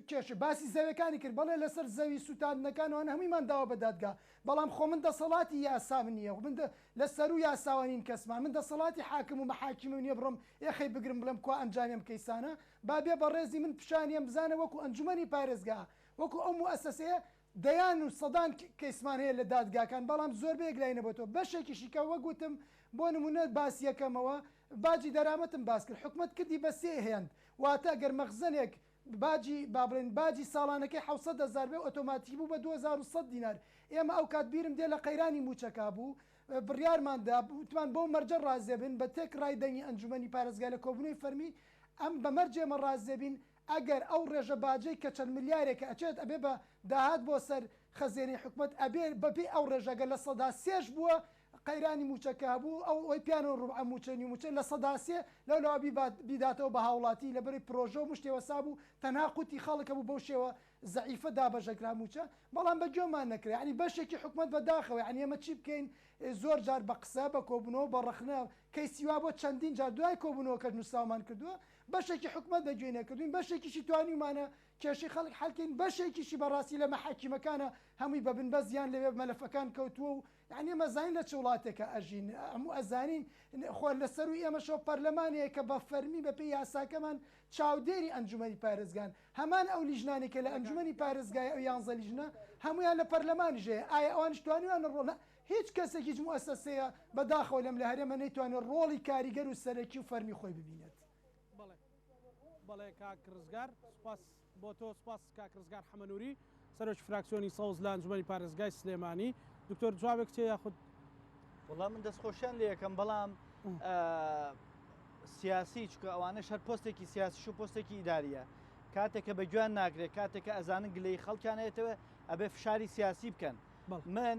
کێشە باسی زەویەکانی کرد بەڵێ لەسەر زەوی سوتاندنەکانەوە هەموویمان داوە بە دادگا بەڵام خۆ من دەسەڵاتی یاسا من نییە من لە سەر و یاساوانین کەسمان من دەسەڵاتی حاکم و مەحاکم نییە بڕم یەخی بگرم بڵم کو ئەنجامێم کەیسانە با بێ بەڕێزی من پیشانیم بزانە وەکو ئەنجومەنی پارێزگا وەکو ئەو موسسەسەیە دەیان و سەدان کەیسمان هەیە لە دادگاکان بەڵام زۆر بەیەک لاینەبێتەوە بەشێکیشی کە وەگوتم بۆ نمونە باسی یەکەمەوە باجی دەرامەتم باس کرد حکومت کردی بە سێ هێند واتە گەر مەخزنێک باجی بابڵێن باجی ساڵانەکەی 700,000 بێ ئۆتۆماتیک بوو بە 2100 دینار ئێمە ئەو کات بیرم دێ لە قەیرانی موچەکە بوو بڕیارماندا وتمان بۆ مەرجە ڕازێبن بە تێک ڕایدەنگی ئەنجومەنی پارێزگای لە کۆبوونەوەی فەرمی ئەم بە مەرجێمە ڕازێبین ئەگەر ئەو ڕێژە باجەی کە چەند ملیارێکە ئەچێت ئەبێ بە داهات بۆ سەر خەزێنی حکومت ئەبێ بەپی ئەو ڕێژەگە لە سەدا سێش بووە قەیرانی موچەکە بوو ئەو ئەوی پیان و ڕوع موچەنی موچە لە سەداسێ لەو بیداتەوە بە هاوڵاتی لە بەری پرۆژە و مشتێوە سابوو تەناقوتی خەڵکە بوو بەو شێوە زەعیفە دابەژەکرا موچە بەڵام بە گوێمان نەکرێ ینی بەشێکی حکومت بەداخەوە ینی ئێمە چی بکەین زۆر جار بە قسە بە کۆبوونەوە بە ڕخنە کەیسیوا بۆ چەندین جار دوای کۆبوونەوە کە نووسامان کردووە بەشێکی حکومت بەگوێ نەکردوین بەشێکیشی توانیمانە کێشی خەڵک حەلکەین بەشێکیشی بەڕاستی لە مەحاکیمەکانە هەمووی بە بنبە زیان لەوێ مەلەفەکان کەوتووە و یعنی مەزانین لە چ وڵاتێکە ئەژین هەموو ئەزانین خۆ لەسەر و ئێمەشەوە پەرلەمانەیە کە بە فەرمی بە پێی یاساکەمان چاودێری ئەنجومەنی پارێزگان هەمان ئەو لیژنانی کە لە ئەنجومەنی پارێزگای ئەو 11 لیژنە هەمویان لە پەرلەمانی ژێ ئایا ئەوانش توانیوان ڕۆڵە هیچ کەسێک هیچ موسسەیە بەداخەوە لەم لە هەرێمە نەیتوانێت ڕۆڵی کاریگەر و سەرەکی و فەرمی خۆی ببینێت. بەڵێ کاک ڕزگار سوپاس بۆ تۆ سوپاس کاک ڕزگار حەمەنووری سەرۆکی فراکسیۆنی سەوز لە ئەنجومەنی پارێزگای سلێمانی دکتۆر جوابێک تێ یاخود وەڵام من دەستخۆشیان لێ یەکەم بەڵام سیاسی چکە ئەوانە هەر پۆستێکی سیاسی و پۆستێکی ئیداریە کاتێکە بە گوێن ناگرێت کاتێکە ئەزانن گلەی خەڵکیانێتەوە ئەبێ فشاری سیاسی بکەن من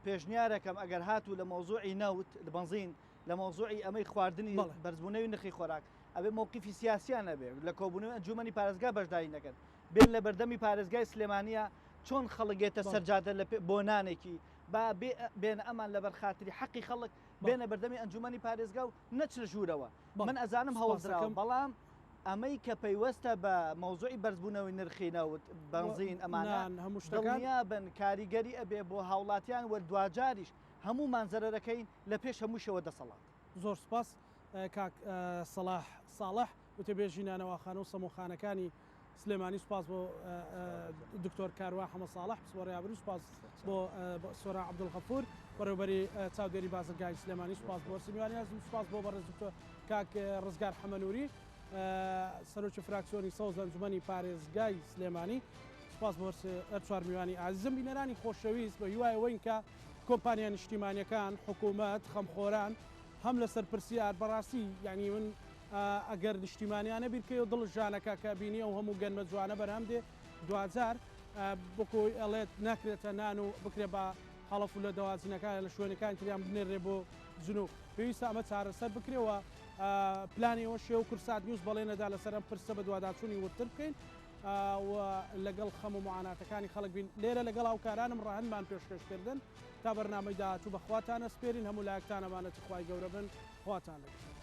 پێشنیارەکەم ئەگەر هاتوو لە مۆزوعی نەوت لە بنزین لە مۆزوعی ئەمەی خواردنی بەرزبوونەوەی نرخی خۆراک ئەبێ مووقیفی سیاسیان نەبێ لە کۆبوونەوەی ئەنجومەنی پارێزگا بەشداری نەکەن بێن لە بەردەمی پارێزگای سلێمانیە چۆن خەڵگێتە سەرجادە لە بۆنانێکی با بێنە ئەمان لەبەر خاتری حەقی خەڵک بێنە بەردەمی ئەنجومەنی پارێزگا و نەچنە ژوورەوە من ئەزانم هەوڵدراوە بەڵام ئەمەی کە پەیوەستە بە مەوزوعی بەرزبوونەوەی نرخی نەوت بنزین ئەمانە دڵنیا بن کاریگەری ئەبێ بۆ هاوڵاتیان وە دوجاریش هەموو مانزەرەکەین لە پێش هەمووشەوە دەسەڵات زۆر سپاس کاک سەلاح ساڵح وتەبێژینانەوە خانە و سەموخانەکانی سلێمانی سوپاس بۆ دکتۆر کاروا حەمە ساڵح پسوەڕیابری سوپاس بۆ سۆرا عەبدولغەفور بەڕێوەبەری چاودێری بازرگانی سلێمانی سوپاس بۆ سمیوانی هەزم سوپاس بۆ بەڕێز دکتۆر کاک ڕزگار حەمەنووری سەرۆکی فراکسیۆنی سەوز ئەنجومەنی پارێزگای سلێمانی سوپاس بۆ چوار میوانی عزیزم بینەرانی خۆشەویست بە هیوایەوەین کە کۆمپانیا نیشتیمانیەکان حکوومەت خەمخۆران هەم لەسەر پرسیار بەڕاستی یعنی من ئەگەر نیشتیمانیانە بیرکەی و دڵ ژانەکە کە بینیە و هەموو گەنمە جوانە بەرهەم دێ دوجار بکۆی ئەڵێت ناکرێتە نان و بکرێ بە هەڵەف و لە دەوازینەکان لە شوێنەکان تریان بنێڕێ بۆ جنوب پێویستە ئەمە چارەسەر بکرێەوە پلانیەوە شێ و کورسات نیوز بەڵێنەدا لەسەر ئەم پرسە بە دوواداچوونی ورتر بکەین لەگەڵ خەم و معاناتەکانی خەڵک بین لێرە لەگەڵ هاوکارانم ڕاهەنمان پێشکەشکردن تا بەرنامەی داهاتوو بەخواتانە سپێرین هەموو لایەکتانەمانەتی خوای گەورە بن خواتان لەگەڵ